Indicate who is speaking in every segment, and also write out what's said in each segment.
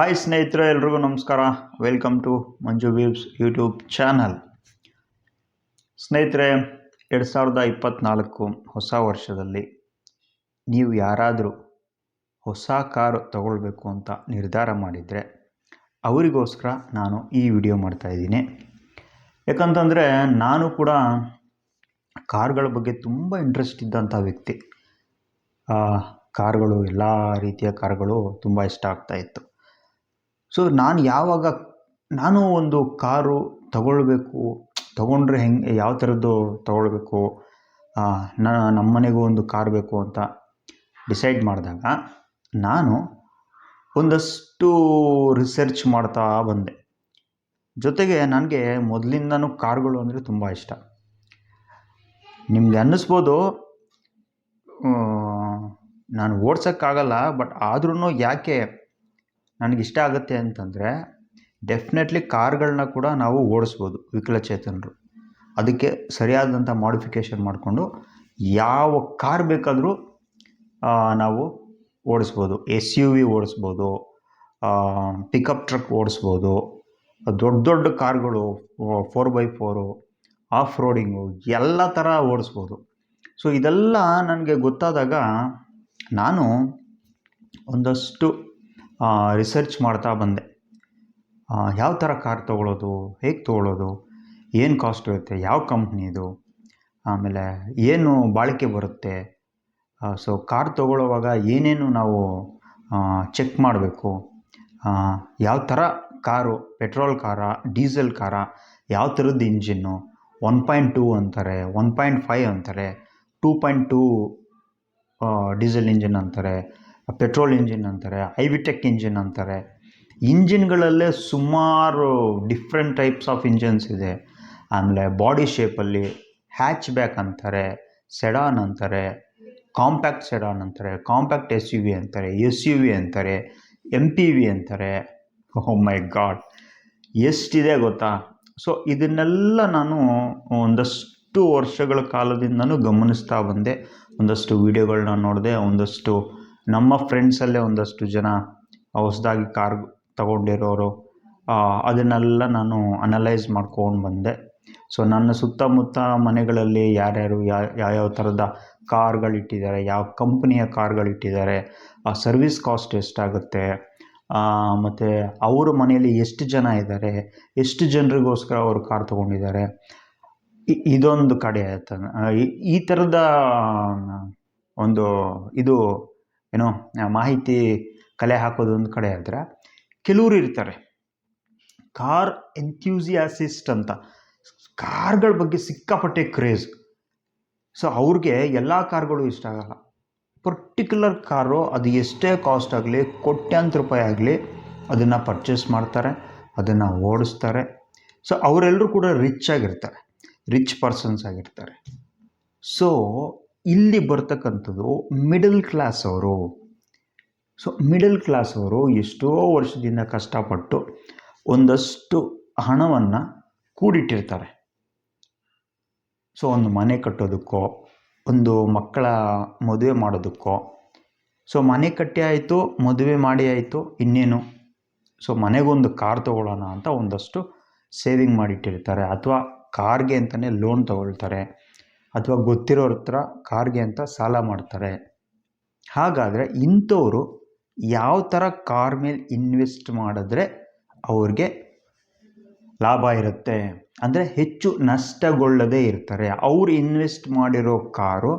Speaker 1: Hi ಸ್ನೇಹಿತರೆ, ಎಲ್ರಿಗೂ ನಮಸ್ಕಾರ. Welcome to Manju weaves YouTube channel. ಸ್ನೇಹಿತರೆ, 2024 ಹೊಸ ವರ್ಷದಲ್ಲಿ ನೀವು ಯಾರಾದರೂ ಹೊಸ ಕಾರು ತಗೊಳ್ಬೇಕು ಅಂತ ನಿರ್ಧಾರ ಮಾಡಿದರೆ ಅವರಿಗೋಸ್ಕರ ನಾನು ಈ ವಿಡಿಯೋ ಮಾಡ್ತಾಯಿದ್ದೀನಿ. ಯಾಕಂತಂದರೆ ನಾನು ಕೂಡ ಕಾರುಗಳ ಬಗ್ಗೆ ತುಂಬ ಇಂಟ್ರೆಸ್ಟ್ ಇದ್ದಂಥ ವ್ಯಕ್ತಿ. ಕಾರುಗಳು, ಎಲ್ಲ ರೀತಿಯ ಕಾರುಗಳು ತುಂಬ ಇಷ್ಟ ಆಗ್ತಾಯಿತ್ತು. ಸೊ ನಾನು ಒಂದು ಕಾರು ತಗೊಂಡ್ರೆ ಯಾವ ಥರದ್ದು ತಗೊಳ್ಬೇಕು, ನಮ್ಮ ಮನೆಗೂ ಒಂದು ಕಾರು ಬೇಕು ಅಂತ ಡಿಸೈಡ್ ಮಾಡಿದಾಗ ನಾನು ಒಂದಷ್ಟು ರಿಸರ್ಚ್ ಮಾಡ್ತಾ ಬಂದೆ. ಜೊತೆಗೆ ನನಗೆ ಮೊದಲಿಂದನೂ ಕಾರುಗಳು ಅಂದರೆ ತುಂಬ ಇಷ್ಟ. ನಿಮಗೆ ಅನ್ನಿಸ್ಬೋದು ನಾನು ಓಡ್ಸೋಕ್ಕಾಗಲ್ಲ, ಬಟ್ ಆದ್ರೂ ಯಾಕೆ ನನಗಿಷ್ಟ ಆಗುತ್ತೆ ಅಂತಂದರೆ, ಡೆಫಿನೆಟ್ಲಿ ಕಾರುಗಳನ್ನ ಕೂಡ ನಾವು ಓಡಿಸ್ಬೋದು ವಿಕಲಚೇತನರು. ಅದಕ್ಕೆ ಸರಿಯಾದಂಥ ಮಾಡಿಫಿಕೇಷನ್ ಮಾಡಿಕೊಂಡು ಯಾವ ಕಾರ್ ಬೇಕಾದರೂ ನಾವು ಓಡಿಸ್ಬೋದು. SUV ಓಡಿಸ್ಬೋದು, ಪಿಕಪ್ ಟ್ರಕ್ ಓಡಿಸ್ಬೋದು, ದೊಡ್ಡ ಕಾರುಗಳು 4x4 ಆಫ್ ರೋಡಿಂಗು ಎಲ್ಲ ಥರ ಓಡಿಸ್ಬೋದು. ಸೊ ಇದೆಲ್ಲ ನನಗೆ ಗೊತ್ತಾದಾಗ ನಾನು ಒಂದಷ್ಟು ರಿಸರ್ಚ್ ಮಾಡ್ತಾ ಬಂದೆ. ಯಾವ ಥರ ಕಾರ್ ತೊಗೊಳ್ಳೋದು, ಹೇಗೆ ತೊಗೊಳ್ಳೋದು, ಏನು ಕಾಸ್ಟ್ ಇರುತ್ತೆ, ಯಾವ ಕಂಪ್ನಿದು, ಆಮೇಲೆ ಏನು ಬಾಳಿಕೆ ಬರುತ್ತೆ, ಸೊ ಕಾರ್ ತೊಗೊಳ್ಳೋವಾಗ ಏನೇನು ನಾವು ಚೆಕ್ ಮಾಡಬೇಕು, ಯಾವ ಥರ ಕಾರು, ಪೆಟ್ರೋಲ್ ಕಾರಾ, ಡೀಸೆಲ್ ಕಾರಾ, ಯಾವ ಥರದ್ದು ಇಂಜಿನ್ನು, 1.2 ಅಂತಾರೆ, 1.5 ಅಂತಾರೆ, 2.2 ಡೀಸೆಲ್ ಇಂಜಿನ್ ಅಂತಾರೆ, ಪೆಟ್ರೋಲ್ ಇಂಜಿನ್ ಅಂತಾರೆ, ಐವಿಟೆಕ್ ಇಂಜಿನ್ ಅಂತಾರೆ. ಇಂಜಿನ್ಗಳಲ್ಲೇ ಸುಮಾರು ಡಿಫ್ರೆಂಟ್ ಟೈಪ್ಸ್ ಆಫ್ ಇಂಜಿನ್ಸ್ ಇದೆ. ಆಮೇಲೆ ಬಾಡಿ ಶೇಪಲ್ಲಿ ಹ್ಯಾಚ್ ಬ್ಯಾಕ್ ಅಂತಾರೆ, ಸೆಡಾನ್ ಅಂತಾರೆ, ಕಾಂಪ್ಯಾಕ್ಟ್ ಸೆಡಾನ್ ಅಂತಾರೆ, ಕಾಂಪ್ಯಾಕ್ಟ್ SUV ಅಂತಾರೆ, SUV ಅಂತಾರೆ, MPV ಅಂತಾರೆ. ಓ ಮೈ ಗಾಡ್, ಎಷ್ಟಿದೆ ಗೊತ್ತಾ? ಸೊ ಇದನ್ನೆಲ್ಲ ನಾನು ಒಂದಷ್ಟು ವರ್ಷಗಳ ಕಾಲದಿಂದನೂ ಗಮನಿಸ್ತಾ ಬಂದೆ. ಒಂದಷ್ಟು ವೀಡಿಯೋಗಳನ್ನ ನೋಡಿದೆ, ಒಂದಷ್ಟು ನಮ್ಮ ಫ್ರೆಂಡ್ಸಲ್ಲೇ ಒಂದಷ್ಟು ಜನ ಹೊಸದಾಗಿ ಕಾರ್ ತಗೊಂಡಿರೋರು, ಅದನ್ನೆಲ್ಲ ನಾನು ಅನಲೈಸ್ ಮಾಡ್ಕೊಂಡು ಬಂದೆ. ಸೊ ನನ್ನ ಸುತ್ತಮುತ್ತ ಮನೆಗಳಲ್ಲಿ ಯಾರ್ಯಾರು ಯಾವ್ಯಾವ ಥರದ ಕಾರ್ಗಳಿಟ್ಟಿದ್ದಾರೆ, ಯಾವ ಕಂಪ್ನಿಯ ಕಾರ್ಗಳಿಟ್ಟಿದ್ದಾರೆ, ಆ ಸರ್ವಿಸ್ ಕಾಸ್ಟ್ ಎಷ್ಟಾಗುತ್ತೆ, ಮತ್ತು ಅವ್ರ ಮನೆಯಲ್ಲಿ ಎಷ್ಟು ಜನ ಇದ್ದಾರೆ, ಎಷ್ಟು ಜನರಿಗೋಸ್ಕರ ಅವರು ಕಾರ್ ತೊಗೊಂಡಿದ್ದಾರೆ, ಇದೊಂದು ಕಡೆ ಆಯ್ತು. ಈ ಥರದ ಒಂದು ಇದು ಏನೋ ಮಾಹಿತಿ ಕಲೆ ಹಾಕೋದು ಒಂದು ಕಡೆ ಆದರೆ, ಕೆಲವರು ಇರ್ತಾರೆ ಕಾರ್ ಎಂಥ್ಯೂಸಿಯಾಸಿಸ್ಟ್ ಅಂತ, ಕಾರ್ಗಳ ಬಗ್ಗೆ ಸಿಕ್ಕಾಪಟ್ಟೆ ಕ್ರೇಜ್. ಸೊ ಅವ್ರಿಗೆ ಎಲ್ಲ ಕಾರ್ಗಳು ಇಷ್ಟ ಆಗಲ್ಲ. ಪರ್ಟಿಕ್ಯುಲರ್ ಕಾರು, ಅದು ಎಷ್ಟೇ ಕಾಸ್ಟ್ ಆಗಲಿ, ಕೋಟ್ಯಾಂತರ ರೂಪಾಯಿ ಆಗಲಿ, ಅದನ್ನು ಪರ್ಚೇಸ್ ಮಾಡ್ತಾರೆ, ಅದನ್ನು ಓಡಿಸ್ತಾರೆ. ಸೊ ಅವರೆಲ್ಲರೂ ಕೂಡ ರಿಚ್ ಪರ್ಸನ್ಸ್ ಆಗಿರ್ತಾರೆ. ಸೊ ಇಲ್ಲಿ ಬರ್ತಕ್ಕಂಥದ್ದು ಮಿಡಲ್ ಕ್ಲಾಸ್ ಅವರು. ಸೊ ಮಿಡಲ್ ಕ್ಲಾಸ್ ಅವರು ಎಷ್ಟೋ ವರ್ಷದಿಂದ ಕಷ್ಟಪಟ್ಟು ಒಂದಷ್ಟು ಹಣವನ್ನು ಕೂಡಿಟ್ಟಿರ್ತಾರೆ. ಸೊ ಒಂದು ಮನೆ ಕಟ್ಟೋದಕ್ಕೋ, ಒಂದು ಮಕ್ಕಳ ಮದುವೆ ಮಾಡೋದಕ್ಕೋ. ಸೊ ಮನೆ ಕಟ್ಟಿ ಆಯಿತು, ಮದುವೆ ಮಾಡಿ ಆಯಿತು, ಇನ್ನೇನು, ಸೊ ಮನೆಗೊಂದು ಕಾರ್ ತೊಗೊಳ್ಳೋಣ ಅಂತ ಒಂದಷ್ಟು ಸೇವಿಂಗ್ ಮಾಡಿಟ್ಟಿರ್ತಾರೆ, ಅಥವಾ ಕಾರ್ಗೆ ಅಂತಲೇ ಲೋನ್ ತೊಗೊಳ್ತಾರೆ, ಅಥವಾ ಗೊತ್ತಿರೋರ ಹತ್ರ ಕಾರ್ಗೆ ಅಂತ ಸಾಲ ಮಾಡ್ತಾರೆ. ಹಾಗಾದರೆ ಇಂಥವರು ಯಾವ ಥರ ಕಾರ್ ಮೇಲೆ ಇನ್ವೆಸ್ಟ್ ಮಾಡಿದ್ರೆ ಅವ್ರಿಗೆ ಲಾಭ ಇರುತ್ತೆ, ಅಂದರೆ ಹೆಚ್ಚು ನಷ್ಟಗೊಳ್ಳದೇ ಇರ್ತಾರೆ. ಅವ್ರು ಇನ್ವೆಸ್ಟ್ ಮಾಡಿರೋ ಕಾರು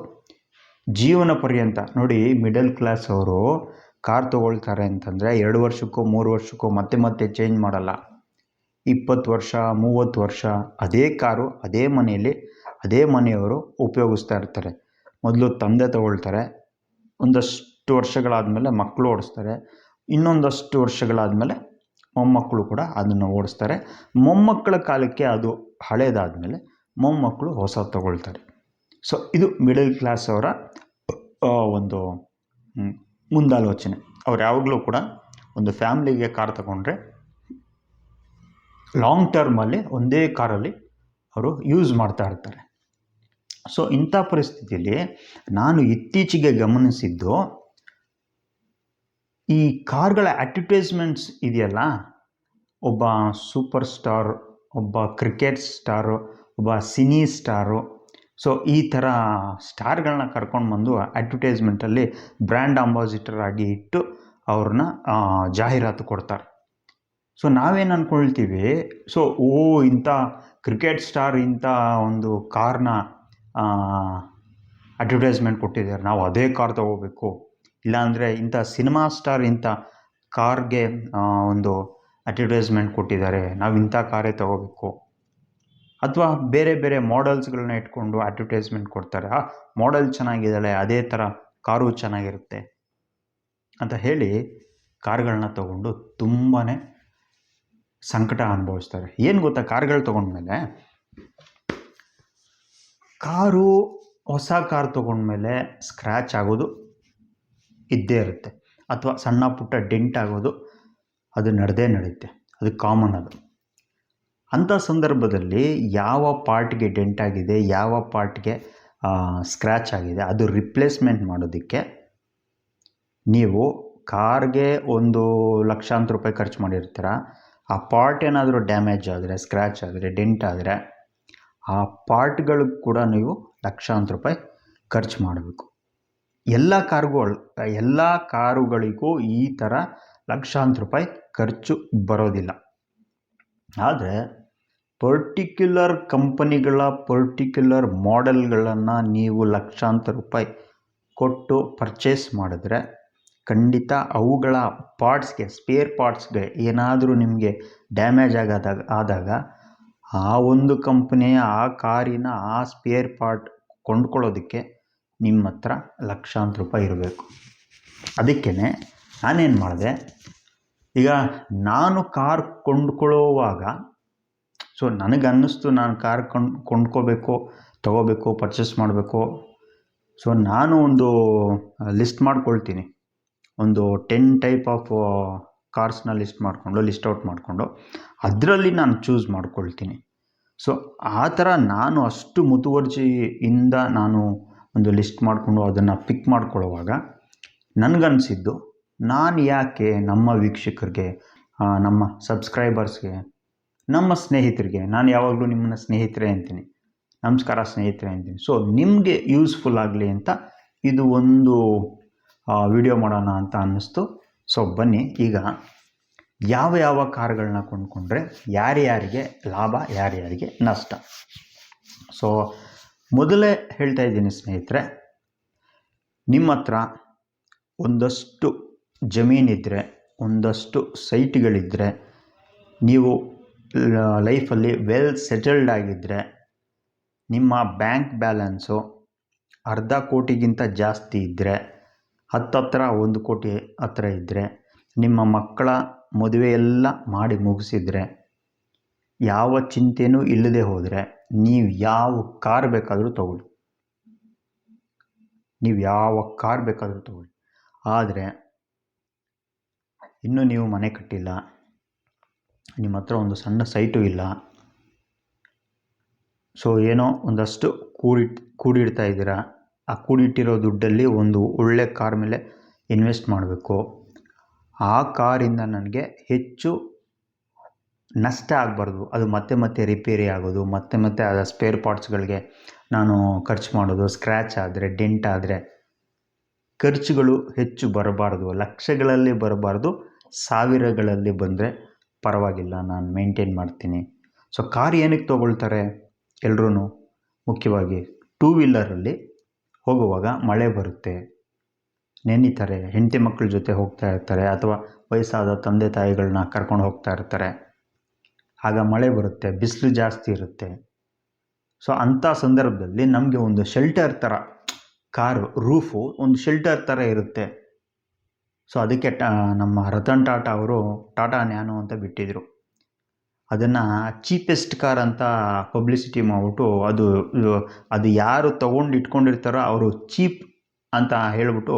Speaker 1: ಜೀವನ ಪರ್ಯಂತ. ನೋಡಿ, ಮಿಡಲ್ ಕ್ಲಾಸ್ ಅವರು ಕಾರ್ ತೊಗೊಳ್ತಾರೆ ಅಂತಂದರೆ 2 ವರ್ಷಕ್ಕೋ 3 ವರ್ಷಕ್ಕೋ ಮತ್ತೆ ಚೇಂಜ್ ಮಾಡಲ್ಲ. 20 ವರ್ಷ 30 ವರ್ಷ ಅದೇ ಕಾರು, ಅದೇ ಮನೆಯಲ್ಲಿ, ಅದೇ ಮನೆಯವರು ಉಪಯೋಗಿಸ್ತಾ ಇರ್ತಾರೆ. ಮೊದಲು ತಂದೆ ತಗೊಳ್ತಾರೆ, ಒಂದಷ್ಟು ವರ್ಷಗಳಾದಮೇಲೆ ಮಕ್ಕಳು ಓಡಿಸ್ತಾರೆ, ಇನ್ನೊಂದಷ್ಟು ವರ್ಷಗಳಾದಮೇಲೆ ಮೊಮ್ಮಕ್ಕಳು ಕೂಡ ಅದನ್ನು ಓಡಿಸ್ತಾರೆ. ಮೊಮ್ಮಕ್ಕಳ ಕಾಲಕ್ಕೆ ಅದು ಹಳೇದಾದಮೇಲೆ ಮೊಮ್ಮಕ್ಕಳು ಹೊಸ ತಗೊಳ್ತಾರೆ. ಸೊ ಇದು ಮಿಡಲ್ ಕ್ಲಾಸ್ ಅವರ ಒಂದು ಮುಂದಾಲೋಚನೆ. ಅವ್ರು ಯಾವಾಗಲೂ ಕೂಡ ಒಂದು ಫ್ಯಾಮ್ಲಿಗೆ ಕಾರ್ ತಗೊಂಡ್ರೆ ಲಾಂಗ್ ಟರ್ಮಲ್ಲಿ ಒಂದೇ ಕಾರಲ್ಲಿ ಅವರು ಯೂಸ್ ಮಾಡ್ತಾ ಇರ್ತಾರೆ. ಸೊ ಇಂಥ ಪರಿಸ್ಥಿತಿಯಲ್ಲಿ ನಾನು ಇತ್ತೀಚೆಗೆ ಗಮನಿಸಿದ್ದು, ಈ ಕಾರ್ಗಳ ಅಡ್ವರ್ಟೈಸ್ಮೆಂಟ್ಸ್ ಇದೆಯಲ್ಲ, ಒಬ್ಬ ಸೂಪರ್ ಸ್ಟಾರ್, ಒಬ್ಬ ಕ್ರಿಕೆಟ್ ಸ್ಟಾರು, ಒಬ್ಬ ಸಿನಿ ಸ್ಟಾರು, ಸೊ ಈ ಥರ ಸ್ಟಾರ್ಗಳನ್ನ ಕರ್ಕೊಂಡು ಬಂದು ಅಡ್ವರ್ಟೈಸ್ಮೆಂಟಲ್ಲಿ ಬ್ರ್ಯಾಂಡ್ ಅಂಬಾಸಿಡರ್ ಆಗಿ ಇಟ್ಟು ಅವ್ರನ್ನ ಜಾಹೀರಾತು ಕೊಡ್ತಾರೆ. ಸೊ ನಾವೇನು ಅಂದ್ಕೊಳ್ತೀವಿ, ಸೊ ಇಂಥ ಕ್ರಿಕೆಟ್ ಸ್ಟಾರ್ ಇಂಥ ಒಂದು ಕಾರ್ನ ಅಡ್ವರ್ಟೈಸ್ಮೆಂಟ್ ಕೊಟ್ಟಿದ್ದಾರೆ, ನಾವು ಅದೇ ಕಾರ್ ತೊಗೋಬೇಕು, ಇಲ್ಲಾಂದರೆ ಇಂಥ ಸಿನಿಮಾ ಸ್ಟಾರ್ ಇಂಥ ಕಾರ್ಗೆ ಒಂದು ಅಡ್ವರ್ಟೈಸ್ಮೆಂಟ್ ಕೊಟ್ಟಿದ್ದಾರೆ, ನಾವು ಇಂಥ ಕಾರೇ ತೊಗೋಬೇಕು. ಅಥವಾ ಬೇರೆ ಬೇರೆ ಮಾಡೆಲ್ಸ್ಗಳನ್ನ ಇಟ್ಕೊಂಡು ಅಡ್ವರ್ಟೈಸ್ಮೆಂಟ್ ಕೊಡ್ತಾರೆ, ಆ ಮಾಡೆಲ್ ಚೆನ್ನಾಗಿದ್ದಾಳೆ ಅದೇ ಥರ ಕಾರು ಚೆನ್ನಾಗಿರುತ್ತೆ ಅಂತ ಹೇಳಿ ಕಾರ್ಗಳನ್ನ ತೊಗೊಂಡು ತುಂಬಾ ಸಂಕಟ ಅನುಭವಿಸ್ತಾರೆ. ಏನು ಗೊತ್ತಾ, ಕಾರ್ಗಳು ತೊಗೊಂಡ್ಮೇಲೆ, ಹೊಸ ಕಾರು ತೊಗೊಂಡ್ಮೇಲೆ ಸ್ಕ್ರ್ಯಾಚ್ ಆಗೋದು ಇದ್ದೇ ಇರುತ್ತೆ, ಅಥವಾ ಸಣ್ಣ ಪುಟ್ಟ ಡೆಂಟ್ ಆಗೋದು ಅದು ನಡೆಯುತ್ತೆ, ಅದು ಕಾಮನ್. ಅದು ಅಂಥ ಸಂದರ್ಭದಲ್ಲಿ ಯಾವ ಪಾರ್ಟ್ಗೆ ಡೆಂಟ್ ಆಗಿದೆ, ಯಾವ ಪಾರ್ಟ್ಗೆ ಸ್ಕ್ರ್ಯಾಚ್ ಆಗಿದೆ, ಅದು ರಿಪ್ಲೇಸ್ಮೆಂಟ್ ಮಾಡೋದಕ್ಕೆ ನೀವು ಕಾರ್ಗೆ ಒಂದು ಲಕ್ಷಾಂತರ ರೂಪಾಯಿ ಖರ್ಚು ಮಾಡಿರ್ತೀರ. ಆ ಪಾರ್ಟ್ ಏನಾದರೂ ಡ್ಯಾಮೇಜ್ ಆದರೆ, ಸ್ಕ್ರ್ಯಾಚ್ ಆದರೆ, ಡೆಂಟ್ ಆದರೆ, ಆ ಪಾರ್ಟ್ಗಳಿಗೆ ಕೂಡ ನೀವು ಲಕ್ಷಾಂತರ ರೂಪಾಯಿ ಖರ್ಚು ಮಾಡಬೇಕು. ಎಲ್ಲ ಕಾರುಗಳಿಗೂ ಈ ಥರ ಲಕ್ಷಾಂತರ ರೂಪಾಯಿ ಖರ್ಚು ಬರೋದಿಲ್ಲ. ಆದರೆ ಪರ್ಟಿಕ್ಯುಲರ್ ಕಂಪನಿಗಳ ಪರ್ಟಿಕ್ಯುಲರ್ ಮಾಡೆಲ್ಗಳನ್ನು ನೀವು ಲಕ್ಷಾಂತರ ರೂಪಾಯಿ ಕೊಟ್ಟು ಪರ್ಚೇಸ್ ಮಾಡಿದ್ರೆ ಖಂಡಿತ ಅವುಗಳ ಪಾರ್ಟ್ಸ್ಗೆ, ಸ್ಪೇರ್ ಪಾರ್ಟ್ಸ್ಗೆ ಏನಾದರೂ ನಿಮಗೆ ಡ್ಯಾಮೇಜ್ ಆದಾಗ ಆ ಒಂದು ಕಂಪನಿಯ ಆ ಕಾರಿನ ಆ ಸ್ಪೇರ್ ಪಾರ್ಟ್ ಕೊಂಡ್ಕೊಳ್ಳೋದಕ್ಕೆ ನಿಮ್ಮ ಹತ್ರ ಲಕ್ಷಾಂತರ ರೂಪಾಯಿ ಇರಬೇಕು. ಅದಕ್ಕೇ ನಾನೇನು ಮಾಡಿದೆ, ಈಗ ನಾನು ಕಾರ್ ಕೊಂಡ್ಕೊಳ್ಳೋವಾಗ ಸೊ ನನಗನ್ನಿಸ್ತು ನಾನು ಕಾರ್ ಕೊಂಡ್ಕೋಬೇಕು, ತೊಗೋಬೇಕು, ಪರ್ಚೇಸ್ ಮಾಡಬೇಕು. ಸೊ ನಾನು ಒಂದು ಲಿಸ್ಟ್ ಮಾಡ್ಕೊಳ್ತೀನಿ, ಒಂದು 10 ಟೈಪ್ ಆಫ್ ಕಾರ್ಸ್ನ ಲಿಸ್ಟ್ ಔಟ್ ಮಾಡಿಕೊಂಡು ಅದರಲ್ಲಿ ನಾನು ಚೂಸ್ ಮಾಡ್ಕೊಳ್ತೀನಿ. ಸೊ ಆ ಥರ ನಾನು ಅಷ್ಟು ಮುತುವರ್ಜಿಯಿಂದ ನಾನು ಒಂದು ಲಿಸ್ಟ್ ಮಾಡಿಕೊಂಡು ಅದನ್ನು ಪಿಕ್ ಮಾಡ್ಕೊಳ್ಳುವಾಗ ನನಗನ್ನಿಸಿದ್ದು, ನಾನು ಯಾಕೆ ನಮ್ಮ ವೀಕ್ಷಕರಿಗೆ, ನಮ್ಮ ಸಬ್ಸ್ಕ್ರೈಬರ್ಸ್ಗೆ, ನಮ್ಮ ಸ್ನೇಹಿತರಿಗೆ, ನಾನು ಯಾವಾಗಲೂ ನಿಮ್ಮನ್ನ ಸ್ನೇಹಿತರೆ ಅಂತೀನಿ, ನಮಸ್ಕಾರ ಸ್ನೇಹಿತರೆ ಅಂತೀನಿ. ಸೊ ನಿಮಗೆ ಯೂಸ್ಫುಲ್ ಆಗಲಿ ಅಂತ ಇದು ಒಂದು ವಿಡಿಯೋ ಮಾಡೋಣ ಅಂತ ಅನ್ನಿಸ್ತು. ಸೊ ಬನ್ನಿ, ಈಗ ಯಾವ ಕಾರ್ಗಳನ್ನ ಕೊಂಡ್ಕೊಂಡ್ರೆ ಯಾರ್ಯಾರಿಗೆ ಲಾಭ, ಯಾರ್ಯಾರಿಗೆ ನಷ್ಟ. ಸೊ ಮೊದಲೇ ಹೇಳ್ತಾ ಇದ್ದೀನಿ ಸ್ನೇಹಿತರೆ, ನಿಮ್ಮ ಹತ್ರ ಒಂದಷ್ಟು ಜಮೀನಿದ್ದರೆ, ಒಂದಷ್ಟು ಸೈಟ್ಗಳಿದ್ದರೆ, ನೀವು ಲೈಫಲ್ಲಿ ವೆಲ್ ಸೆಟಲ್ಡ್ ಆಗಿದ್ದರೆ, ನಿಮ್ಮ ಬ್ಯಾಂಕ್ ಬ್ಯಾಲೆನ್ಸು 1/2 ಕೋಟಿಗಿಂತ ಜಾಸ್ತಿ ಇದ್ದರೆ, ಹತ್ತಿರ 1 ಕೋಟಿ ಹತ್ರ ಇದ್ದರೆ, ನಿಮ್ಮ ಮಕ್ಕಳ ಮದುವೆ ಎಲ್ಲ ಮಾಡಿ ಮುಗಿಸಿದರೆ, ಯಾವ ಚಿಂತೆನೂ ಇಲ್ಲದೆ ಹೋದರೆ, ನೀವು ಯಾವ ಕಾರ್ ಬೇಕಾದರೂ ತೊಗೊಳ್ಳಿ, ಆದರೆ ಇನ್ನೂ ನೀವು ಮನೆ ಕಟ್ಟಿಲ್ಲ, ನಿಮ್ಮ ಹತ್ರ ಒಂದು ಸಣ್ಣ ಸೈಟು ಇಲ್ಲ, ಸೊ ಏನೋ ಒಂದಷ್ಟು ಕೂಡಿಡ್ತಾ ಇದ್ದೀರಾ, ಆ ಕೂಡಿಟ್ಟಿರೋ ದುಡ್ಡಲ್ಲಿ ಒಂದು ಒಳ್ಳೆ ಕಾರ್ ಮೇಲೆ ಇನ್ವೆಸ್ಟ್ ಮಾಡಬೇಕು. ಆ ಕಾರಿಂದ ನನಗೆ ಹೆಚ್ಚು ನಷ್ಟ ಆಗಬಾರ್ದು, ಅದು ಮತ್ತೆ ರಿಪೇರಿ ಆಗೋದು, ಮತ್ತೆ ಅದರ ಸ್ಪೇರ್ ಪಾರ್ಟ್ಸ್ಗಳಿಗೆ ನಾನು ಖರ್ಚು ಮಾಡೋದು, ಸ್ಕ್ರ್ಯಾಚ್ ಆದರೆ, ಡೆಂಟ್ ಆದರೆ ಖರ್ಚುಗಳು ಹೆಚ್ಚು ಬರಬಾರ್ದು, ಲಕ್ಷಗಳಲ್ಲಿ ಬರಬಾರ್ದು, ಸಾವಿರಗಳಲ್ಲಿ ಬಂದರೆ ಪರವಾಗಿಲ್ಲ, ನಾನು ಮೇಂಟೈನ್ ಮಾಡ್ತೀನಿ. ಸೊ ಕಾರ್ ಏನಕ್ಕೆ ತೊಗೊಳ್ತಾರೆ ಎಲ್ಲರೂ? ಮುಖ್ಯವಾಗಿ 2 ವೀಲರಲ್ಲಿ ಹೋಗುವಾಗ ಮಳೆ ಬರುತ್ತೆ, ನೆನೀತಾರೆ, ಹೆಂಡತಿ ಮಕ್ಕಳ ಜೊತೆ ಹೋಗ್ತಾ ಇರ್ತಾರೆ, ಅಥವಾ ವಯಸ್ಸಾದ ತಂದೆ ತಾಯಿಗಳನ್ನ ಕರ್ಕೊಂಡು ಹೋಗ್ತಾ ಇರ್ತಾರೆ, ಆಗ ಮಳೆ ಬರುತ್ತೆ, ಬಿಸಿಲು ಜಾಸ್ತಿ ಇರುತ್ತೆ. ಸೊ ಅಂಥ ಸಂದರ್ಭದಲ್ಲಿ ನಮಗೆ ಒಂದು ಶೆಲ್ಟರ್ ಥರ, ಕಾರು ರೂಫು ಒಂದು ಶೆಲ್ಟರ್ ಥರ ಇರುತ್ತೆ. ಸೊ ಅದಕ್ಕೆ ನಮ್ಮ ರತನ್ ಟಾಟಾ ಅವರು ಟಾಟಾ ನ್ಯಾನೋ ಅಂತ ಬಿಟ್ಟಿದ್ರು. ಅದನ್ನು ಚೀಪೆಸ್ಟ್ ಕಾರ್ ಅಂತ ಪಬ್ಲಿಸಿಟಿ ಮಾಡಿಬಿಟ್ಟು, ಅದು ಯಾರು ತೊಗೊಂಡು ಇಟ್ಕೊಂಡಿರ್ತಾರೋ ಅವರು ಚೀಪ್ ಅಂತ ಹೇಳಿಬಿಟ್ಟು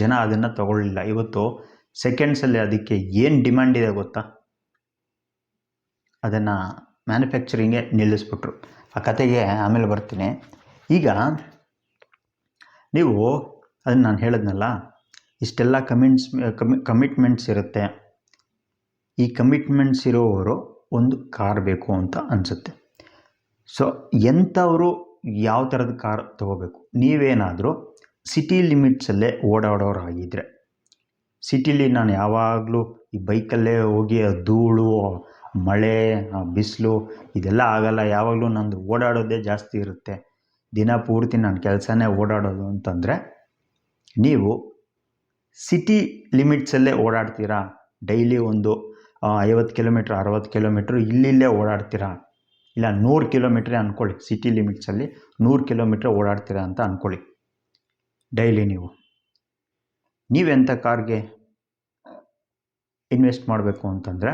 Speaker 1: ಜನ ಅದನ್ನು ತೊಗೊಳ್ಳಿಲ್ಲ. ಇವತ್ತು ಸೆಕೆಂಡ್ಸಲ್ಲಿ ಅದಕ್ಕೆ ಏನು ಡಿಮ್ಯಾಂಡ್ ಇದೆ ಗೊತ್ತಾ? ಅದನ್ನು ಮ್ಯಾನುಫ್ಯಾಕ್ಚರಿಂಗೇ ನಿಲ್ಲಿಸ್ಬಿಟ್ರು. ಆ ಕತೆಗೆ ಆಮೇಲೆ ಬರ್ತೀನಿ. ಈಗ ನೀವು ಅದನ್ನು ನಾನು ಹೇಳಿದ್ನಲ್ಲ, ಇಷ್ಟೆಲ್ಲ ಕಮಿಟ್ಮೆಂಟ್ಸ್ ಇರುತ್ತೆ. ಈ ಕಮಿಟ್ಮೆಂಟ್ಸ್ ಇರೋವರು ಒಂದು ಕಾರ್ ಬೇಕು ಅಂತ ಅನಿಸುತ್ತೆ. ಸೊ ಎಂಥವರು ಯಾವ ಥರದ ಕಾರ್ ತೊಗೋಬೇಕು? ನೀವೇನಾದರೂ ಸಿಟಿ ಲಿಮಿಟ್ಸಲ್ಲೇ ಓಡಾಡೋರಾಗಿದ್ದರೆ, ಸಿಟಿಲಿ ನಾನು ಯಾವಾಗಲೂ ಈ ಬೈಕಲ್ಲೇ ಹೋಗಿ ಧೂಳು, ಮಳೆ, ಬಿಸಿಲು ಇದೆಲ್ಲ ಆಗಲ್ಲ, ಯಾವಾಗಲೂ ನಂದು ಓಡಾಡೋದೇ ಜಾಸ್ತಿ ಇರುತ್ತೆ, ದಿನ ಪೂರ್ತಿ ನನ್ನ ಕೆಲಸನೇ ಓಡಾಡೋದು ಅಂತಂದರೆ, ನೀವು ಸಿಟಿ ಲಿಮಿಟ್ಸಲ್ಲೇ ಓಡಾಡ್ತೀರಾ, ಡೈಲಿ ಒಂದು 50 ಕಿಲೋಮೀಟ್ರ್ 60 ಕಿಲೋಮೀಟ್ರ್ ಇಲ್ಲಿಲ್ಲೇ ಓಡಾಡ್ತೀರಾ, ಇಲ್ಲ 100 ಕಿಲೋಮೀಟ್ರೇ ಅಂದ್ಕೊಳ್ಳಿ, ಸಿಟಿ ಲಿಮಿಟ್ಸಲ್ಲಿ 100 ಕಿಲೋಮೀಟ್ರ್ ಓಡಾಡ್ತೀರಾ ಅಂತ ಅಂದ್ಕೊಳ್ಳಿ ಡೈಲಿ. ನೀವೆಂಥ ಕಾರ್ಗೆ ಇನ್ವೆಸ್ಟ್ ಮಾಡಬೇಕು ಅಂತಂದರೆ,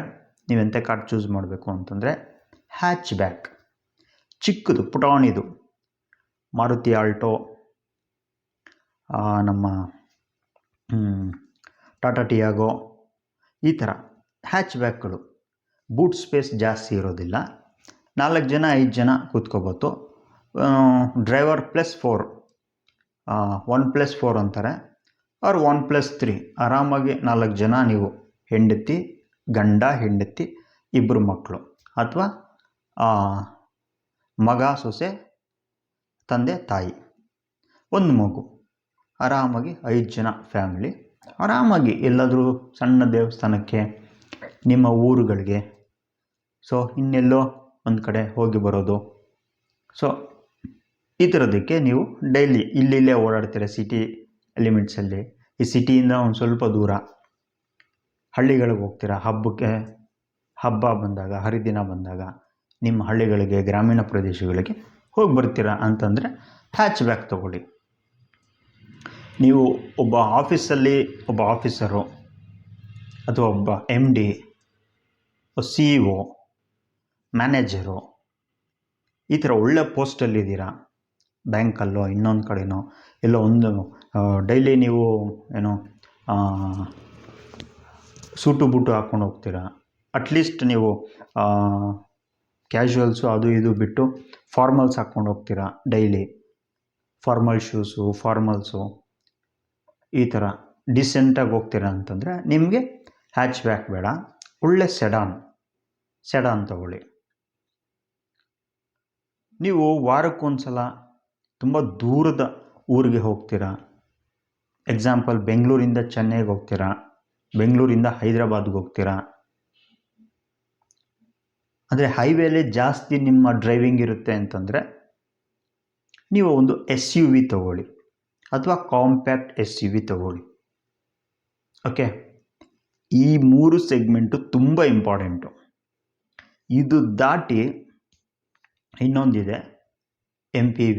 Speaker 1: ನೀವೆಂಥ ಕಾರ್ ಚೂಸ್ ಮಾಡಬೇಕು ಅಂತಂದರೆ, ಹ್ಯಾಚ್ ಬ್ಯಾಕ್, ಚಿಕ್ಕದು ಪುಟಾಣಿದು, ಮಾರುತಿ ಆಲ್ಟೋ, ನಮ್ಮ ಟಾಟಾ ಟಿಯಾಗೋ, ಈ ಥರ ಹ್ಯಾಚ್ ಬ್ಯಾಕ್ಗಳು. ಬೂಟ್ ಸ್ಪೇಸ್ ಜಾಸ್ತಿ ಇರೋದಿಲ್ಲ, 4 ಜನ 5 ಜನ ಕೂತ್ಕೋಬೋದು. ಡ್ರೈವರ್ +4, 1+4 ಅಂತಾರೆ, ಅವ್ರು 1+3, ಆರಾಮಾಗಿ 4 ಜನ ನೀವು, ಹೆಂಡತಿ, ಗಂಡ ಹೆಂಡತಿ, 2 ಮಕ್ಕಳು, ಅಥವಾ ಮಗ ಸೊಸೆ, ತಂದೆ ತಾಯಿ, 1 ಮಗು, ಆರಾಮಾಗಿ 5 ಜನ ಫ್ಯಾಮಿಲಿ ಆರಾಮಾಗಿ ಎಲ್ಲಾದರೂ ಸಣ್ಣ ದೇವಸ್ಥಾನಕ್ಕೆ, ನಿಮ್ಮ ಊರುಗಳಿಗೆ, ಸೊ ಇನ್ನೆಲ್ಲೋ ಒಂದು ಕಡೆ ಹೋಗಿ ಬರೋದು. ಸೊ ಈ ಥರದಕ್ಕೆ ನೀವು ಡೈಲಿ ಇಲ್ಲಿಲ್ಲೇ ಓಡಾಡ್ತೀರ ಸಿಟಿ ಲಿಮಿಟ್ಸಲ್ಲಿ. ಈ ಸಿಟಿಯಿಂದ ಒಂದು ಸ್ವಲ್ಪ ದೂರ ಹಳ್ಳಿಗಳಿಗೆ ಹೋಗ್ತೀರಾ, ಹಬ್ಬ ಬಂದಾಗ, ಹರಿದಿನ ಬಂದಾಗ ನಿಮ್ಮ ಹಳ್ಳಿಗಳಿಗೆ, ಗ್ರಾಮೀಣ ಪ್ರದೇಶಗಳಿಗೆ ಹೋಗಿ ಬರ್ತೀರಾ ಅಂತಂದರೆ ಹ್ಯಾಚ್ ಬ್ಯಾಕ್ ತೊಗೊಳ್ಳಿ. ನೀವು ಒಬ್ಬ ಆಫೀಸಲ್ಲಿ ಒಬ್ಬ ಆಫೀಸರು, ಅಥವಾ ಒಬ್ಬ MD, CEO, ಮ್ಯಾನೇಜರು, ಈ ಥರ ಒಳ್ಳೆ ಪೋಸ್ಟಲ್ಲಿದ್ದೀರಾ, ಬ್ಯಾಂಕಲ್ಲೋ ಇನ್ನೊಂದು ಕಡೆನೋ ಎಲ್ಲೋ ಒಂದು, ಡೈಲಿ ನೀವು ಏನೋ ಸೂಟು ಬೂಟು ಹಾಕ್ಕೊಂಡು ಹೋಗ್ತೀರಾ, ಅಟ್ಲೀಸ್ಟ್ ನೀವು ಕ್ಯಾಶುವಲ್ಸು ಅದು ಇದು ಬಿಟ್ಟು ಫಾರ್ಮಲ್ಸ್ ಹಾಕ್ಕೊಂಡು ಹೋಗ್ತೀರಾ ಡೈಲಿ, ಫಾರ್ಮಲ್ ಶೂಸು, ಫಾರ್ಮಲ್ಸು, ಈ ಥರ ಡಿಸೆಂಟಾಗಿ ಹೋಗ್ತೀರಾ ಅಂತಂದರೆ ನಿಮಗೆ ಹ್ಯಾಚ್ ಬ್ಯಾಕ್ ಬೇಡ, ಒಳ್ಳೆ ಸೆಡಾನ್ ತಗೊಳ್ಳಿ. ನೀವು ವಾರಕ್ಕೊಂದು ಸಲ ತುಂಬ ದೂರದ ಊರಿಗೆ ಹೋಗ್ತೀರಾ, ಎಕ್ಸಾಂಪಲ್ ಬೆಂಗಳೂರಿಂದ ಚೆನ್ನೈಗೆ ಹೋಗ್ತೀರಾ, ಬೆಂಗಳೂರಿಂದ ಹೈದರಾಬಾದ್ಗೆ ಹೋಗ್ತೀರಾ, ಅಂದರೆ ಹೈವೇಲಿ ಜಾಸ್ತಿ ನಿಮ್ಮ ಡ್ರೈವಿಂಗ್ ಇರುತ್ತೆ ಅಂತಂದರೆ ನೀವು ಒಂದು SUV ತಗೊಳ್ಳಿ, ಅಥವಾ ಕಾಂಪ್ಯಾಕ್ಟ್ SUV ತಗೊಳ್ಳಿ. ಓಕೆ, ಈ 3 ಸೆಗ್ಮೆಂಟು ತುಂಬ ಇಂಪಾರ್ಟೆಂಟು. ಇದು ದಾಟಿ ಇನ್ನೊಂದಿದೆ MPV.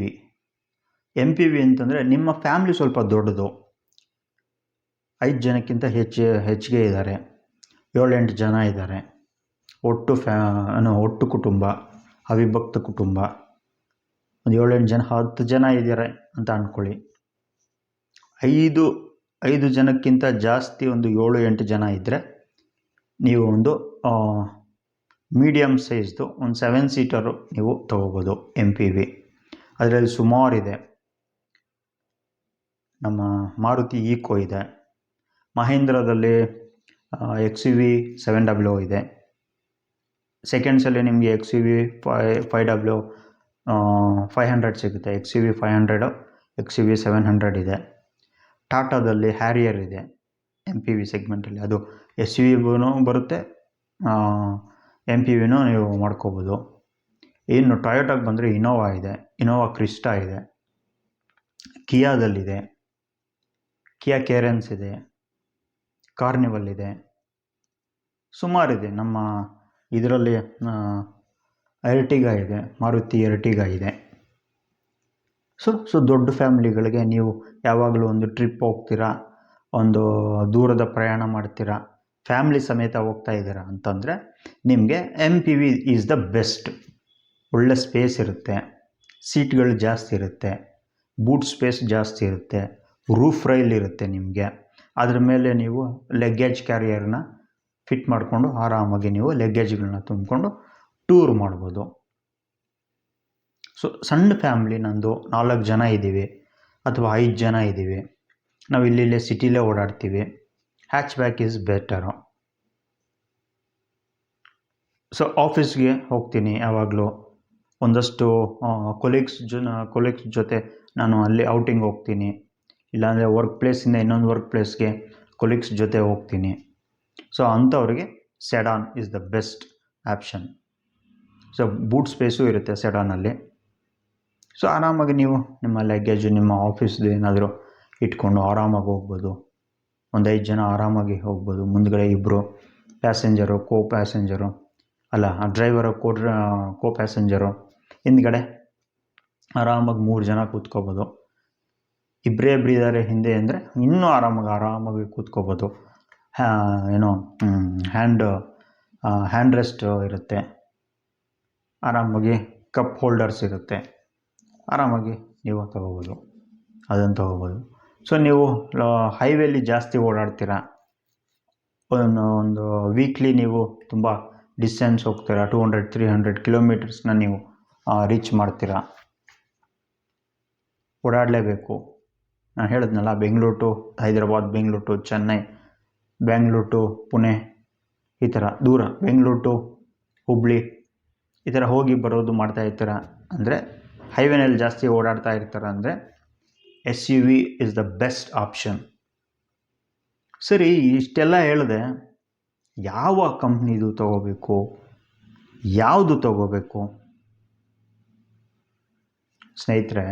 Speaker 1: MPV ಅಂತಂದರೆ ನಿಮ್ಮ ಫ್ಯಾಮ್ಲಿ ಸ್ವಲ್ಪ ದೊಡ್ಡದು, 5 ಜನಕ್ಕಿಂತ ಹೆಚ್ಚಿಗೆ ಇದ್ದಾರೆ, 7-8 ಜನ ಇದ್ದಾರೆ, ಒಟ್ಟು ಕುಟುಂಬ, ಅವಿಭಕ್ತ ಕುಟುಂಬ, ಒಂದು 7-8 ಜನ, 10 ಜನ ಇದ್ದಾರೆ ಅಂತ ಅಂದ್ಕೊಳ್ಳಿ. 5 ಜನಕ್ಕಿಂತ ಜಾಸ್ತಿ ಒಂದು 7-8 ಜನ ಇದ್ದರೆ ನೀವು ಒಂದು ಮೀಡಿಯಮ್ ಸೈಜ್ದು ಒಂದು 7 ಸೀಟರು ನೀವು ತೊಗೋಬೋದು MPV. ಅದರಲ್ಲಿ ಸುಮಾರಿದೆ. ನಮ್ಮ ಮಾರುತಿ ಈಕೋ ಇದೆ, ಮಹೇಂದ್ರದಲ್ಲಿ XUV 700 ಇದೆ, ಸೆಕೆಂಡ್ಸಲ್ಲಿ ನಿಮಗೆ XUV 500 ಸಿಗುತ್ತೆ, XUV 500, XUV 700 ಇದೆ. ಟಾಟಾದಲ್ಲಿ ಹ್ಯಾರಿಯರ್ ಇದೆ MPV ಸೆಗ್ಮೆಂಟಲ್ಲಿ, ಅದು SUVಗೂ ಬರುತ್ತೆ, MPVನೂ ನೀವು ಮಾಡ್ಕೋಬೋದು. ಇನ್ನು ಟೊಯೋಟಾಗೆ ಬಂದರೆ ಇನೋವಾ ಇದೆ, ಇನೋವಾ ಕ್ರಿಸ್ಟಾ ಇದೆ, ಕಿಯಾದಲ್ಲಿದೆ, ಕಿಯಾ ಕೇರೆನ್ಸ್ ಇದೆ, ಕಾರ್ನಿವಲ್ ಇದೆ, ಸುಮಾರಿದೆ. ನಮ್ಮ ಇದರಲ್ಲಿ ಎರ್ಟಿಗಾ ಇದೆ, ಮಾರುತಿ ಎರ್ಟಿಗಾ ಇದೆ. ಸೊ ದೊಡ್ಡ ಫ್ಯಾಮಿಲಿಗಳಿಗೆ ನೀವು ಯಾವಾಗಲೂ ಒಂದು ಟ್ರಿಪ್ ಹೋಗ್ತೀರಾ, ಒಂದು ದೂರದ ಪ್ರಯಾಣ ಮಾಡ್ತೀರಾ, ಫ್ಯಾಮ್ಲಿ ಸಮೇತ ಹೋಗ್ತಾ ಇದ್ದೀರಾ ಅಂತಂದರೆ ನಿಮಗೆ MPV ಈಸ್ ದ ಬೆಸ್ಟ್. ಒಳ್ಳೆ ಸ್ಪೇಸ್ ಇರುತ್ತೆ, ಸೀಟ್ಗಳು ಜಾಸ್ತಿ ಇರುತ್ತೆ, ಬೂಟ್ ಸ್ಪೇಸ್ ಜಾಸ್ತಿ ಇರುತ್ತೆ, ರೂಫ್ ರೈಲ್ ಇರುತ್ತೆ ನಿಮಗೆ. ಅದ್ರ ಮೇಲೆ ನೀವು ಲಗ್ಗೇಜ್ ಕ್ಯಾರಿಯರ್ನ ಫಿಟ್ ಮಾಡಿಕೊಂಡು ಆರಾಮಾಗಿ ನೀವು ಲಗ್ಗೇಜ್ಗಳನ್ನ ತುಂಬಿಕೊಂಡು ಟೂರ್ ಮಾಡ್ಬೋದು. ಸೊ ಸಣ್ಣ ಫ್ಯಾಮ್ಲಿ, ನಂದು 4 ಜನ ಇದ್ದೀವಿ ಅಥವಾ 5 ಜನ ಇದ್ದೀವಿ, ನಾವು ಇಲ್ಲಿ ಸಿಟಿಲೇ ಓಡಾಡ್ತೀವಿ, hatch back is better. So ಆಫೀಸ್ಗೆ ಹೋಗ್ತೀನಿ ಯಾವಾಗಲೂ, ಒಂದಷ್ಟು ಕೊಲೀಗ್ಸ್ ಜೊತೆ ನಾನು ಅಲ್ಲಿ ಔಟಿಂಗ್ ಹೋಗ್ತೀನಿ, ಇಲ್ಲಾಂದರೆ ವರ್ಕ್ ಪ್ಲೇಸಿಂದ ಇನ್ನೊಂದು ವರ್ಕ್ ಪ್ಲೇಸ್ಗೆ ಕೊಲೀಗ್ಸ್ ಜೊತೆ ಹೋಗ್ತೀನಿ. ಸೊ ಅಂಥವ್ರಿಗೆ sedan is the best option. So boot space ಇರುತ್ತೆ ಸೆಡಾನಲ್ಲಿ. ಸೊ ಆರಾಮಾಗಿ ನೀವು ನಿಮ್ಮ ಲಗೇಜು ನಿಮ್ಮ ಆಫೀಸ್ದು ಏನಾದರೂ ಇಟ್ಕೊಂಡು ಆರಾಮಾಗಿ ಹೋಗ್ಬೋದು. ಒಂದು 5 ಜನ ಆರಾಮಾಗಿ ಹೋಗ್ಬೋದು. ಮುಂದ್ಗಡೆ 2 ಪ್ಯಾಸೆಂಜರು, ಪ್ಯಾಸೆಂಜರು ಅಲ್ಲ ಡ್ರೈವರು, ಪ್ಯಾಸೆಂಜರು, ಹಿಂದ್ಗಡೆ ಆರಾಮಾಗಿ 3 ಜನ ಕೂತ್ಕೋಬೋದು. ಇಬ್ಬರೇ ಇದ್ದಾರೆ ಹಿಂದೆ ಅಂದರೆ ಇನ್ನೂ ಆರಾಮಾಗಿ ಕೂತ್ಕೋಬೋದು. ಹ್ಯಾಂಡ್ ರೆಸ್ಟ್ ಇರುತ್ತೆ, ಆರಾಮಾಗಿ ಕಪ್ ಹೋಲ್ಡರ್ಸ್ ಇರುತ್ತೆ, ಆರಾಮಾಗಿ ನೀವು ಅದನ್ನು ತೊಗೋಬೋದು. ಸೊ ನೀವು ಹೈವೇಲಿ ಜಾಸ್ತಿ ಓಡಾಡ್ತೀರಾ, ಒಂದು ವೀಕ್ಲಿ ನೀವು ತುಂಬ ಡಿಸ್ಟೆನ್ಸ್ ಹೋಗ್ತೀರಾ, 200-300 ಕಿಲೋಮೀಟರ್ಸ್ನ ನೀವು ರೀಚ್ ಮಾಡ್ತೀರಾ, ಓಡಾಡಲೇಬೇಕು. ನಾನು ಹೇಳಿದ್ನಲ್ಲ, Bengaluru to Hyderabad, Bengaluru to Chennai, Bengaluru to Pune, ಈ ಥರ ದೂರ, ಬೆಂಗಳೂರು ಟು ಹುಬ್ಳಿ, ಈ ಥರ ಹೋಗಿ ಬರೋದು ಮಾಡ್ತಾ ಇರ್ತೀರ ಅಂದರೆ, ಹೈವೇನಲ್ಲಿ ಜಾಸ್ತಿ ಓಡಾಡ್ತಾ ಇರ್ತಾರೆ ಅಂದರೆ SUV is the best option. ಸರಿ, ಇಷ್ಟೆಲ್ಲ ಹೇಳಿದೆ, ಯಾವ ಕಂಪ್ನಿದು ತೊಗೋಬೇಕು, ಯಾವುದು ತೊಗೋಬೇಕು? ಸ್ನೇಹಿತರೆ,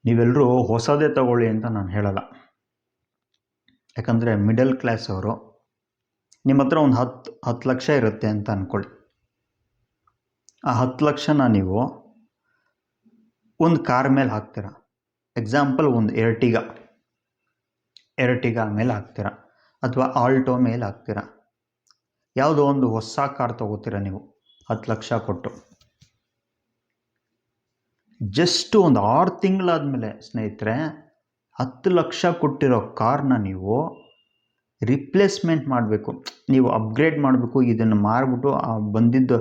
Speaker 1: ನೀವೆಲ್ಲರೂ ಹೊಸದೇ ತಗೊಳ್ಳಿ ಅಂತ ನಾನು ಹೇಳಲ್ಲ. ಯಾಕಂದರೆ ಮಿಡಲ್ ಕ್ಲಾಸ್ ಅವರು, ನಿಮ್ಮ ಹತ್ರ ಒಂದು 10 ಲಕ್ಷ ಇರುತ್ತೆ ಅಂತ ಅಂದ್ಕೊಳ್ಳಿ. ಆ 10 ಲಕ್ಷನ ನೀವು ಒಂದು ಕಾರ್ ಮೇಲೆ ಹಾಕ್ತೀರ. ಎಕ್ಸಾಂಪಲ್, ಒಂದು ಎರ್ಟಿಗಾ ಮೇಲೆ ಹಾಕ್ತೀರ, ಅಥವಾ ಆಲ್ಟೋ ಮೇಲೆ ಹಾಕ್ತೀರ. ಯಾವುದೋ ಒಂದು ಹೊಸ ಕಾರ್ ತೊಗೋತೀರ ನೀವು 10 ಲಕ್ಷ ಕೊಟ್ಟು. ಜಸ್ಟ್ ಒಂದು 6 ತಿಂಗಳಾದಮೇಲೆ ಸ್ನೇಹಿತರೆ, 10 ಲಕ್ಷ ಕೊಟ್ಟಿರೋ ಕಾರ್ನ ನೀವು ರಿಪ್ಲೇಸ್ಮೆಂಟ್ ಮಾಡಬೇಕು, ನೀವು ಅಪ್ಗ್ರೇಡ್ ಮಾಡಬೇಕು. ಇದನ್ನು ಮಾರಿಬಿಟ್ಟು ಬಂದಿದ್ದು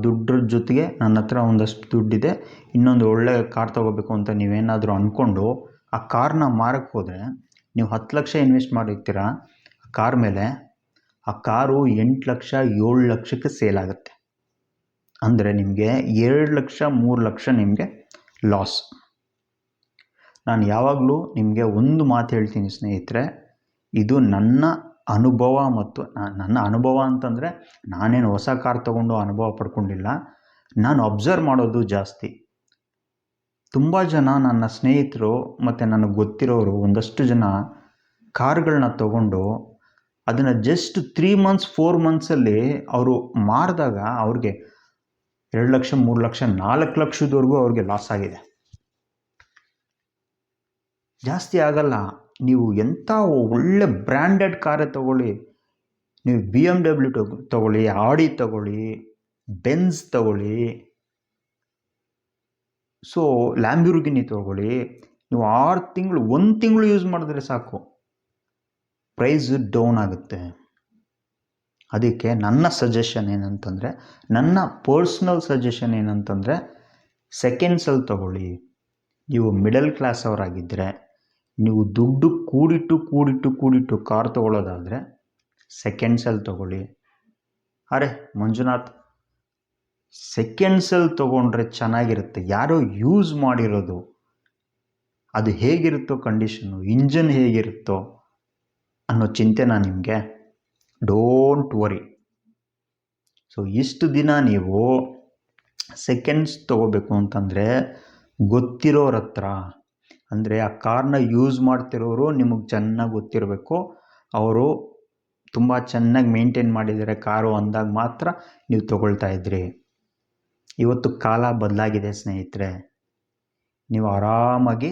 Speaker 1: ದುಡ್ಡ್ರ ಜೊತೆಗೆ ನನ್ನ ಹತ್ರ ಒಂದಷ್ಟು ದುಡ್ಡಿದೆ, ಇನ್ನೊಂದು ಒಳ್ಳೆ ಕಾರ್ ತೊಗೋಬೇಕು ಅಂತ ನೀವೇನಾದರೂ ಅಂದ್ಕೊಂಡು ಆ ಕಾರ್ನ ಮಾರಕ್ಕೆ ಹೋದರೆ, ನೀವು 10 ಲಕ್ಷ ಇನ್ವೆಸ್ಟ್ ಮಾಡಿರ್ತೀರ ಆ ಕಾರ್ ಮೇಲೆ, ಆ ಕಾರು 8 ಲಕ್ಷ 7 ಲಕ್ಷಕ್ಕೆ ಸೇಲ್ ಆಗುತ್ತೆ. ಅಂದರೆ ನಿಮಗೆ 2 ಲಕ್ಷ 3 ಲಕ್ಷ ನಿಮಗೆ ಲಾಸ್. ನಾನು ಯಾವಾಗಲೂ ನಿಮಗೆ ಒಂದು ಮಾತು ಹೇಳ್ತೀನಿ ಸ್ನೇಹಿತರೆ, ಇದು ನನ್ನ ಅನುಭವ. ಮತ್ತು ನನ್ನ ಅನುಭವ ಅಂತಂದರೆ ನಾನೇನು ಹೊಸ ಕಾರ್ ತೊಗೊಂಡು ಅನುಭವ ಪಡ್ಕೊಂಡಿಲ್ಲ, ನಾನು ಅಬ್ಸರ್ವ್ ಮಾಡೋದು ಜಾಸ್ತಿ. ತುಂಬ ಜನ ನನ್ನ ಸ್ನೇಹಿತರು ಮತ್ತು ನನಗೆ ಗೊತ್ತಿರೋರು ಒಂದಷ್ಟು ಜನ ಕಾರ್ಗಳನ್ನ ತೊಗೊಂಡು ಅದನ್ನು ಜಸ್ಟ್ 3 ಮಂತ್ಸ್ 4 ಮಂತ್ಸಲ್ಲಿ ಅವರು ಮಾರಿದಾಗ ಅವ್ರಿಗೆ 2 ಲಕ್ಷ 3 ಲಕ್ಷ 4 ಲಕ್ಷದವರೆಗೂ ಅವ್ರಿಗೆ ಲಾಸ್ ಆಗಿದೆ. ಜಾಸ್ತಿ ಆಗಲ್ಲ. ನೀವು ಎಂಥ ಒಳ್ಳೆ ಬ್ರ್ಯಾಂಡೆಡ್ ಕಾರೇ ತೊಗೊಳ್ಳಿ, ನೀವು BMW ತೊಗೊಳ್ಳಿ, ಆಡಿ ತೊಗೊಳ್ಳಿ, ಬೆನ್ಸ್ ತೊಗೊಳ್ಳಿ, ಸೊ ಲ್ಯಾಂಬೋರ್ಗಿನಿ ತೊಗೊಳ್ಳಿ, ನೀವು 6 ತಿಂಗಳು 1 ತಿಂಗಳು ಯೂಸ್ ಮಾಡಿದ್ರೆ ಸಾಕು, ಪ್ರೈಸ್ ಡೌನ್ ಆಗುತ್ತೆ. ಅದಕ್ಕೆ ನನ್ನ ಸಜೆಷನ್ ಏನಂತಂದರೆ, ನನ್ನ ಪರ್ಸ್ನಲ್ ಸಜೆಷನ್ ಏನಂತಂದರೆ, ಸೆಕೆಂಡ್ಸಲ್ಲಿ ತೊಗೊಳ್ಳಿ. ನೀವು ಮಿಡಲ್ ಕ್ಲಾಸ್ ಅವರಾಗಿದ್ದರೆ, ನೀವು ದುಡ್ಡು ಕೂಡಿಟ್ಟು ಕಾರ್ ತೊಗೊಳ್ಳೋದಾದರೆ ಸೆಕೆಂಡ್ಸಲ್ಲಿ ತೊಗೊಳ್ಳಿ. ಅರೆ ಮಂಜುನಾಥ್, ಸೆಕೆಂಡ್ಸಲ್ಲಿ ತೊಗೊಂಡ್ರೆ ಚೆನ್ನಾಗಿರುತ್ತೆ, ಯಾರೋ ಯೂಸ್ ಮಾಡಿರೋದು, ಅದು ಹೇಗಿರುತ್ತೋ ಕಂಡೀಷನ್ನು, ಇಂಜನ್ ಹೇಗಿರುತ್ತೋ ಅನ್ನೋ ಚಿಂತೆನಾ ನಿಮಗೆ? Don't worry. ಸೊ ಇಷ್ಟು ದಿನ ನೀವು ಸೆಕೆಂಡ್ಸ್ ತೊಗೋಬೇಕು ಅಂತಂದರೆ ಗೊತ್ತಿರೋರ ಹತ್ರ, ಅಂದರೆ ಆ ಕಾರ್ನ ಯೂಸ್ ಮಾಡ್ತಿರೋರು ನಿಮಗೆ ಚೆನ್ನಾಗಿ ಗೊತ್ತಿರಬೇಕು, ಅವರು ತುಂಬ ಚೆನ್ನಾಗಿ ಮೇಂಟೈನ್ ಮಾಡಿದ್ದಾರೆ ಕಾರು ಅಂದಾಗ ಮಾತ್ರ ನೀವು ತೊಗೊಳ್ತಾ ಇದ್ರಿ. ಇವತ್ತು ಕಾಲ ಬದಲಾಗಿದೆ ಸ್ನೇಹಿತರೆ. ನೀವು ಆರಾಮಾಗಿ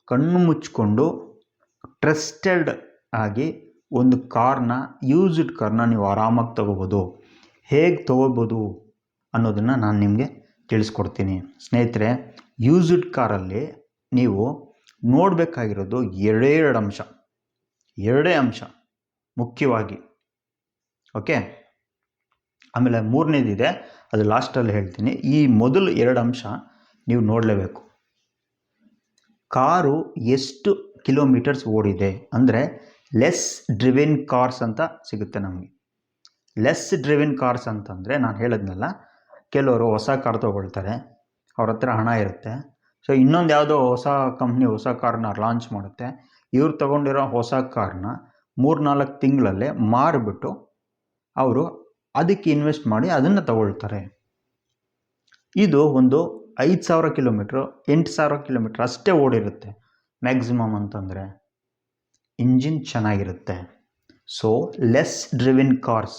Speaker 1: ಕಣ್ಣು ಮುಚ್ಕೊಂಡು ಟ್ರಸ್ಟೆಡ್ ಆಗಿ ಒಂದು ಕಾರ್ನ, ಯೂಸ್ಡ್ ಕಾರ್ನ ನೀವು ಆರಾಮಾಗಿ ತೊಗೋಬೋದು. ಹೇಗೆ ತೊಗೋಬೋದು ಅನ್ನೋದನ್ನು ನಾನು ನಿಮಗೆ ತಿಳಿಸ್ಕೊಡ್ತೀನಿ ಸ್ನೇಹಿತರೆ. ಯೂಸ್ಡ್ ಕಾರಲ್ಲಿ ನೀವು ನೋಡಬೇಕಾಗಿರೋದು ಎರಡೇ ಅಂಶ ಮುಖ್ಯವಾಗಿ. ಓಕೆ, ಆಮೇಲೆ 3ನೇದಿದೆ, ಅದು ಲಾಸ್ಟಲ್ಲಿ ಹೇಳ್ತೀನಿ. ಈ ಮೊದಲು 2 ಅಂಶ ನೀವು ನೋಡಲೇಬೇಕು. ಕಾರು ಎಷ್ಟು ಕಿಲೋಮೀಟರ್ಸ್ ಓಡಿದೆ ಅಂದರೆ ಲೆಸ್ ಡ್ರಿವೆನ್ ಕಾರ್ಸ್ ಅಂತ ಸಿಗುತ್ತೆ ನಮಗೆ. ಲೆಸ್ ಡ್ರಿವೆನ್ ಕಾರ್ಸ್ ಅಂತಂದರೆ ನಾನು ಹೇಳಿದ್ನಲ್ಲ, ಕೆಲವರು ಹೊಸ ಕಾರ್ ತೊಗೊಳ್ತಾರೆ, ಅವ್ರ ಹತ್ರ ಹಣ ಇರುತ್ತೆ. ಸೊ ಇನ್ನೊಂದು ಯಾವುದೋ ಹೊಸ ಕಂಪ್ನಿ ಹೊಸ ಕಾರ್ನ ಲಾಂಚ್ ಮಾಡುತ್ತೆ. ಇವ್ರು ತೊಗೊಂಡಿರೋ ಹೊಸ ಕಾರ್ನ 3-4 ತಿಂಗಳಲ್ಲೇ ಮಾರಿಬಿಟ್ಟು ಅವರು ಅದಕ್ಕೆ ಇನ್ವೆಸ್ಟ್ ಮಾಡಿ ಅದನ್ನು ತಗೊಳ್ತಾರೆ. ಇದು ಒಂದು 5,000 ಕಿಲೋಮೀಟ್ರು 8,000 ಕಿಲೋಮೀಟ್ರ್ ಅಷ್ಟೇ ಓಡಿರುತ್ತೆ ಮ್ಯಾಕ್ಸಿಮಮ್ ಅಂತಂದರೆ. ಇಂಜಿನ್ ಚೆನ್ನಾಗಿರುತ್ತೆ. So less driven cars.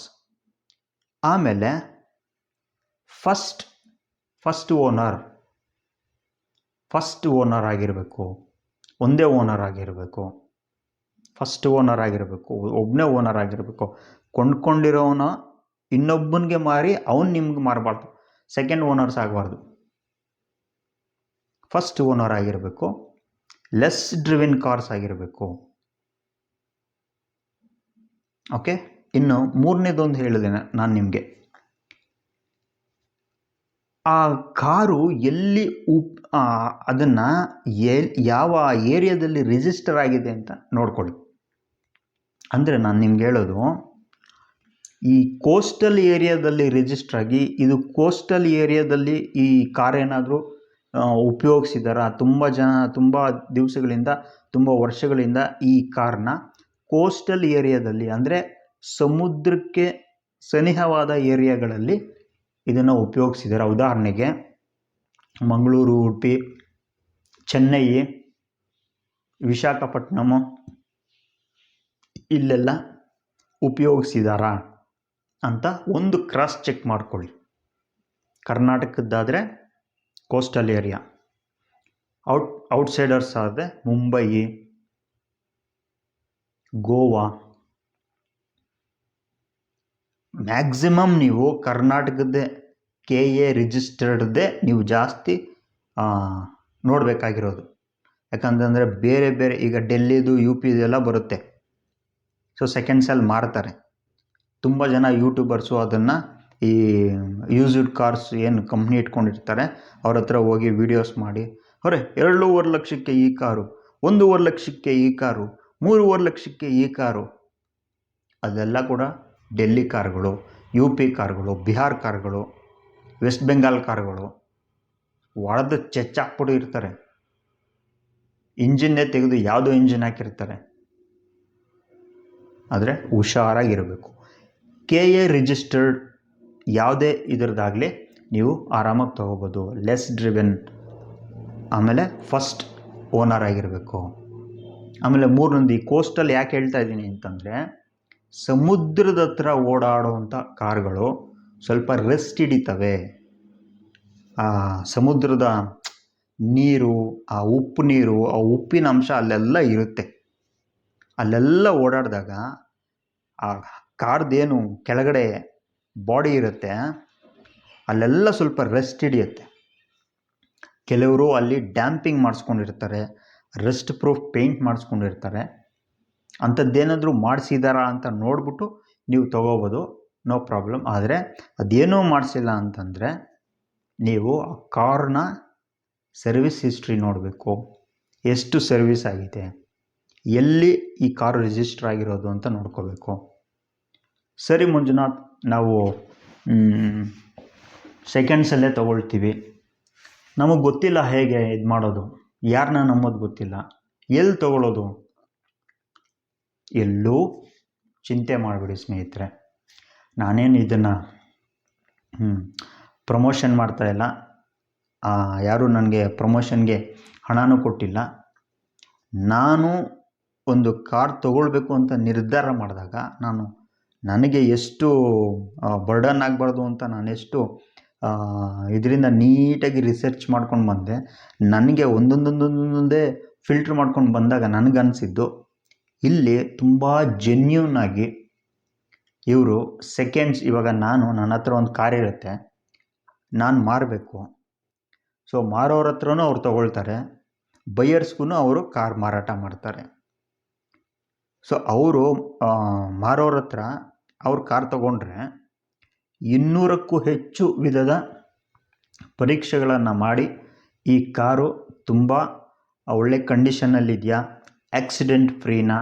Speaker 1: ಆಮೇಲೆ ಫಸ್ಟ್ ಓನರ್ ಆಗಿರಬೇಕು, ಒಂದೇ ಓನರ್ ಆಗಿರಬೇಕು, ಒಬ್ಬನೇ ಓನರ್ ಆಗಿರಬೇಕು. ಕೊಂಡ್ಕೊಂಡಿರೋನ ಇನ್ನೊಬ್ಬನಿಗೆ ಮಾರಿ ಅವನು ನಿಮ್ಗೆ ಮಾರಬಾರ್ದು, ಸೆಕೆಂಡ್ ಓನರ್ಸ್ ಆಗಬಾರ್ದು. ಫಸ್ಟ್ ಓನರ್ ಆಗಿರಬೇಕು, ಲೆಸ್ ಡ್ರಿವೆನ್ ಕಾರ್ಸ್ ಆಗಿರಬೇಕು. ಓಕೆ, ಇನ್ನು ಮೂರನೇದೊಂದು ಹೇಳಿದೆ ನಾನು ನಿಮಗೆ. ಆ ಕಾರು ಎಲ್ಲಿ ಅದನ್ನು ಯಾವ ಏರಿಯಾದಲ್ಲಿ ರಿಜಿಸ್ಟರ್ ಆಗಿದೆ ಅಂತ ನೋಡ್ಕೊಳ್ಳಿ. ಅಂದರೆ ನಾನು ನಿಮ್ಗೆ ಹೇಳೋದು, ಈ ಕೋಸ್ಟಲ್ ಏರಿಯಾದಲ್ಲಿ ರಿಜಿಸ್ಟರ್ ಆಗಿ, ಇದು ಕೋಸ್ಟಲ್ ಏರಿಯಾದಲ್ಲಿ ಈ ಕಾರ್ ಏನಾದರೂ ಉಪಯೋಗಿಸಿದಾರ, ತುಂಬ ದಿವಸಗಳಿಂದ ತುಂಬ ವರ್ಷಗಳಿಂದ ಈ ಕಾರ್ನ ಕೋಸ್ಟಲ್ ಏರಿಯಾದಲ್ಲಿ ಅಂದರೆ ಸಮುದ್ರಕ್ಕೆ ಸನಿಹವಾದ ಏರಿಯಾಗಳಲ್ಲಿ ಇದನ್ನು ಉಪಯೋಗಿಸಿದ್ದಾರೆ. ಉದಾಹರಣೆಗೆ ಮಂಗಳೂರು, ಉಡುಪಿ, ಚೆನ್ನೈ, ವಿಶಾಖಪಟ್ಟಣಂ ಇಲ್ಲೆಲ್ಲ ಉಪಯೋಗಿಸಿದಾರಾ ಅಂತ ಒಂದು ಕ್ರಾಸ್ ಚೆಕ್ ಮಾಡ್ಕೊಳ್ಳಿ. ಕರ್ನಾಟಕದ್ದಾದರೆ ಕೋಸ್ಟಲ್ ಏರಿಯಾ, ಔಟ್ಸೈಡರ್ಸ್ ಆದರೆ ಮುಂಬೈ, ಗೋವಾ. ಮ್ಯಾಕ್ಸಿಮಮ್ ನೀವು ಕರ್ನಾಟಕದ್ದೇ KA ರಿಜಿಸ್ಟರ್ಡ್ದೇ ನೀವು ಜಾಸ್ತಿ ನೋಡಬೇಕಾಗಿರೋದು. ಯಾಕಂತಂದರೆ ಬೇರೆ ಈಗ ಡೆಲ್ಲಿದು UP ಎಲ್ಲ ಬರುತ್ತೆ. ಸೊ ಸೆಕೆಂಡ್ಸಲ್ಲಿ ಮಾರ್ತಾರೆ. ತುಂಬ ಜನ ಯೂಟ್ಯೂಬರ್ಸು ಅದನ್ನು ಈ ಯೂಸ್ಡ್ ಕಾರ್ಸ್ ಏನು ಕಂಪ್ನಿ ಇಟ್ಕೊಂಡಿರ್ತಾರೆ ಅವ್ರ ಹತ್ರ ಹೋಗಿ ವೀಡಿಯೋಸ್ ಮಾಡಿ, ಅವರೇ 2.5 ಲಕ್ಷಕ್ಕೆ ಈ ಕಾರು, 1.5 ಲಕ್ಷಕ್ಕೆ ಈ ಕಾರು, 3.5 ಲಕ್ಷಕ್ಕೆ ಈ ಕಾರು. ಅದೆಲ್ಲ ಕೂಡ ಡೆಲ್ಲಿ ಕಾರ್ಗಳು, UP ಕಾರ್ಗಳು, ಬಿಹಾರ್ ಕಾರ್ಗಳು, ವೆಸ್ಟ್ ಬೆಂಗಾಲ್ ಕಾರ್ಗಳು. ಒಡೆದು ಚೆಚ್ಚಾಕ್ಬಿಟ್ಟು ಇರ್ತಾರೆ. ಇಂಜಿನ್ನೇ ತೆಗೆದು ಯಾವುದೋ ಇಂಜಿನ್ ಹಾಕಿರ್ತಾರೆ. ಆದರೆ ಹುಷಾರಾಗಿರಬೇಕು. KA ರಿಜಿಸ್ಟರ್ಡ್ ಯಾವುದೇ ಇದರದಾಗಲಿ ನೀವು ಆರಾಮಾಗಿ ತೊಗೋಬೋದು. ಲೆಸ್ ಡ್ರಿವೆನ್, ಆಮೇಲೆ ಫಸ್ಟ್ ಓನರ್ ಆಗಿರಬೇಕು. ಆಮೇಲೆ ಮೂರನೇದು, ಈ ಕೋಸ್ಟಲ್ ಯಾಕೆ ಹೇಳ್ತಾ ಇದ್ದೀನಿ ಅಂತಂದರೆ, ಸಮುದ್ರದ ಹತ್ರ ಓಡಾಡುವಂಥ ಕಾರ್ಗಳು ಸ್ವಲ್ಪ ರೆಸ್ಟ್ ಹಿಡಿತವೆ. ಆ ಸಮುದ್ರದ ನೀರು, ಆ ಉಪ್ಪು ನೀರು, ಆ ಉಪ್ಪಿನ ಅಂಶ ಅಲ್ಲೆಲ್ಲ ಇರುತ್ತೆ. ಅಲ್ಲೆಲ್ಲ ಓಡಾಡಿದಾಗ ಆ ಕಾರ್ದೇನು ಕೆಳಗಡೆ ಬಾಡಿ ಇರುತ್ತೆ ಅಲ್ಲೆಲ್ಲ ಸ್ವಲ್ಪ ರೆಸ್ಟ್ ಹಿಡಿಯುತ್ತೆ. ಕೆಲವರು ಅಲ್ಲಿ ಡ್ಯಾಂಪಿಂಗ್ ಮಾಡಿಸ್ಕೊಂಡಿರ್ತಾರೆ, ರೆಸ್ಟ್ ಪ್ರೂಫ್ ಪೇಂಟ್ ಮಾಡಿಸ್ಕೊಂಡಿರ್ತಾರೆ. ಅಂಥದ್ದೇನಾದರೂ ಮಾಡಿಸಿದಾರಾ ಅಂತ ನೋಡಿಬಿಟ್ಟು ನೀವು ತೊಗೋಬೋದು, ನೋ ಪ್ರಾಬ್ಲಮ್. ಆದರೆ ಅದೇನೂ ಮಾಡಿಸಿಲ್ಲ ಅಂತಂದರೆ ನೀವು ಆ ಕಾರ್ನ ಸರ್ವಿಸ್ ಹಿಸ್ಟ್ರಿ ನೋಡಬೇಕು. ಎಷ್ಟು ಸರ್ವಿಸ್ ಆಗಿದೆ, ಎಲ್ಲಿ ಈ ಕಾರು ರಿಜಿಸ್ಟರ್ ಆಗಿರೋದು ಅಂತ ನೋಡ್ಕೋಬೇಕು. ಸರಿ ಮಂಜುನಾಥ್, ನಾವು ಸೆಕೆಂಡ್ಸಲ್ಲೇ ತೊಗೊಳ್ತೀವಿ, ನಮಗೆ ಗೊತ್ತಿಲ್ಲ ಹೇಗೆ ಇದು ಮಾಡೋದು, ಯಾರನ್ನ ನಂಬೋದು ಗೊತ್ತಿಲ್ಲ, ಎಲ್ಲಿ ತೊಗೊಳ್ಳೋದು? ಎಲ್ಲೂ ಚಿಂತೆ ಮಾಡಿಬಿಡಿ ಸ್ನೇಹಿತರೆ. ನಾನೇನು ಇದನ್ನು ಪ್ರಮೋಷನ್ ಮಾಡ್ತಾಯಿಲ್ಲ, ಯಾರೂ ನನಗೆ ಪ್ರಮೋಷನ್ಗೆ ಹಣನೂ ಕೊಟ್ಟಿಲ್ಲ. ನಾನು ಒಂದು ಕಾರ್ ತೊಗೊಳ್ಬೇಕು ಅಂತ ನಿರ್ಧಾರ ಮಾಡಿದಾಗ ನನಗೆ ಎಷ್ಟು ಬರ್ಡನ್ ಆಗಬಾರ್ದು ಅಂತ ನಾನೆಷ್ಟು ಇದರಿಂದ ನೀಟಾಗಿ ರಿಸರ್ಚ್ ಮಾಡ್ಕೊಂಡು ಬಂದೆ. ನನಗೆ ಒಂದೊಂದೇ ಫಿಲ್ಟ್ರ್ ಮಾಡ್ಕೊಂಡು ಬಂದಾಗ ನನಗನ್ಸಿದ್ದು, ಇಲ್ಲಿ ತುಂಬ ಜೆನ್ಯೂನ್ ಆಗಿ ಇವರು ಸೆಕೆಂಡ್ಸ್, ಇವಾಗ ನನ್ನ ಹತ್ರ ಒಂದು ಕಾರ್ ಇರುತ್ತೆ, ನಾನು ಮಾರಬೇಕು. ಸೊ ಮಾರೋರ ಹತ್ರನೂ ಅವ್ರು ತೊಗೊಳ್ತಾರೆ, ಬೈಯರ್ಸ್ಗೂ ಅವರು ಕಾರ್ ಮಾರಾಟ ಮಾಡ್ತಾರೆ. ಸೊ ಅವರು ಮಾರೋರ ಹತ್ರ ಅವ್ರು ಕಾರ್ ತೊಗೊಂಡ್ರೆ 200ಕ್ಕೂ ಹೆಚ್ಚು ವಿಧದ ಪರೀಕ್ಷೆಗಳನ್ನು ಮಾಡಿ ಈ ಕಾರು ತುಂಬ ಒಳ್ಳೆ ಕಂಡೀಷನಲ್ಲಿದೆಯಾ, ಆಕ್ಸಿಡೆಂಟ್ ಫ್ರೀನಾ,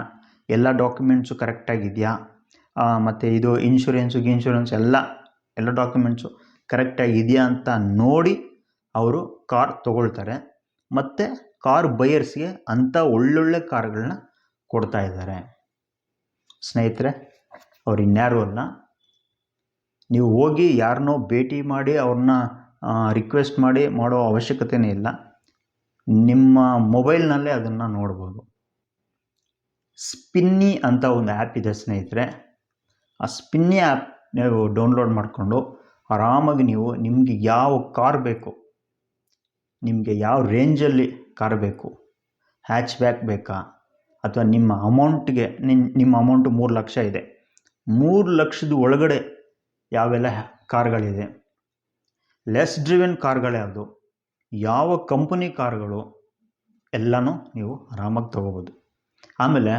Speaker 1: ಎಲ್ಲ ಡಾಕ್ಯುಮೆಂಟ್ಸು ಕರೆಕ್ಟಾಗಿದೆಯಾ, ಮತ್ತು ಇದು ಇನ್ಶೂರೆನ್ಸ್ ಎಲ್ಲ ಡಾಕ್ಯುಮೆಂಟ್ಸು ಕರೆಕ್ಟಾಗಿದೆಯಾ ಅಂತ ನೋಡಿ ಅವರು ಕಾರ್ ತೊಗೊಳ್ತಾರೆ. ಮತ್ತು ಕಾರ್ ಬಯರ್ಸ್ಗೆ ಅಂಥ ಒಳ್ಳೊಳ್ಳೆ ಕಾರ್ಗಳನ್ನ ಕೊಡ್ತಾ ಇದ್ದಾರೆ ಸ್ನೇಹಿತರೆ. ಅವ್ರು ಇನ್ಯಾರೂ ಅಲ್ಲ, ನೀವು ಹೋಗಿ ಯಾರನ್ನೋ ಭೇಟಿ ಮಾಡಿ ಅವ್ರನ್ನ ರಿಕ್ವೆಸ್ಟ್ ಮಾಡಿ ಮಾಡೋ ಅವಶ್ಯಕತೆಯೇ ಇಲ್ಲ. ನಿಮ್ಮ ಮೊಬೈಲ್ನಲ್ಲೇ ಅದನ್ನು ನೋಡ್ಬೋದು. ಸ್ಪಿನ್ನಿ ಅಂತ ಒಂದು ಆ್ಯಪ್ ಇದೆ ಸ್ನೇಹಿತರೆ. ಆ ಸ್ಪಿನ್ನಿ ಆ್ಯಪ್ ನೀವು ಡೌನ್ಲೋಡ್ ಮಾಡಿಕೊಂಡು ಆರಾಮಾಗಿ ನೀವು ನಿಮಗೆ ಯಾವ ಕಾರ್ ಬೇಕು, ನಿಮಗೆ ಯಾವ ರೇಂಜಲ್ಲಿ ಕಾರ್ ಬೇಕು, ಹ್ಯಾಚ್ ಬ್ಯಾಕ್ ಬೇಕಾ, ಅಥವಾ ನಿಮ್ಮ ಅಮೌಂಟ್ಗೆ ನಿಮ್ಮ ಅಮೌಂಟು 3 ಲಕ್ಷ ಇದೆ, 3 ಲಕ್ಷದ ಒಳಗಡೆ ಯಾವೆಲ್ಲ ಕಾರ್ಗಳಿದೆ, ಲೆಸ್ ಡ್ರಿವೆನ್ ಕಾರ್ಗಳ್ಯಾವುದು, ಯಾವ ಕಂಪನಿ ಕಾರ್ಗಳು ಎಲ್ಲನೂ ನೀವು ಆರಾಮಾಗಿ ತೊಗೋಬೋದು. ಆಮೇಲೆ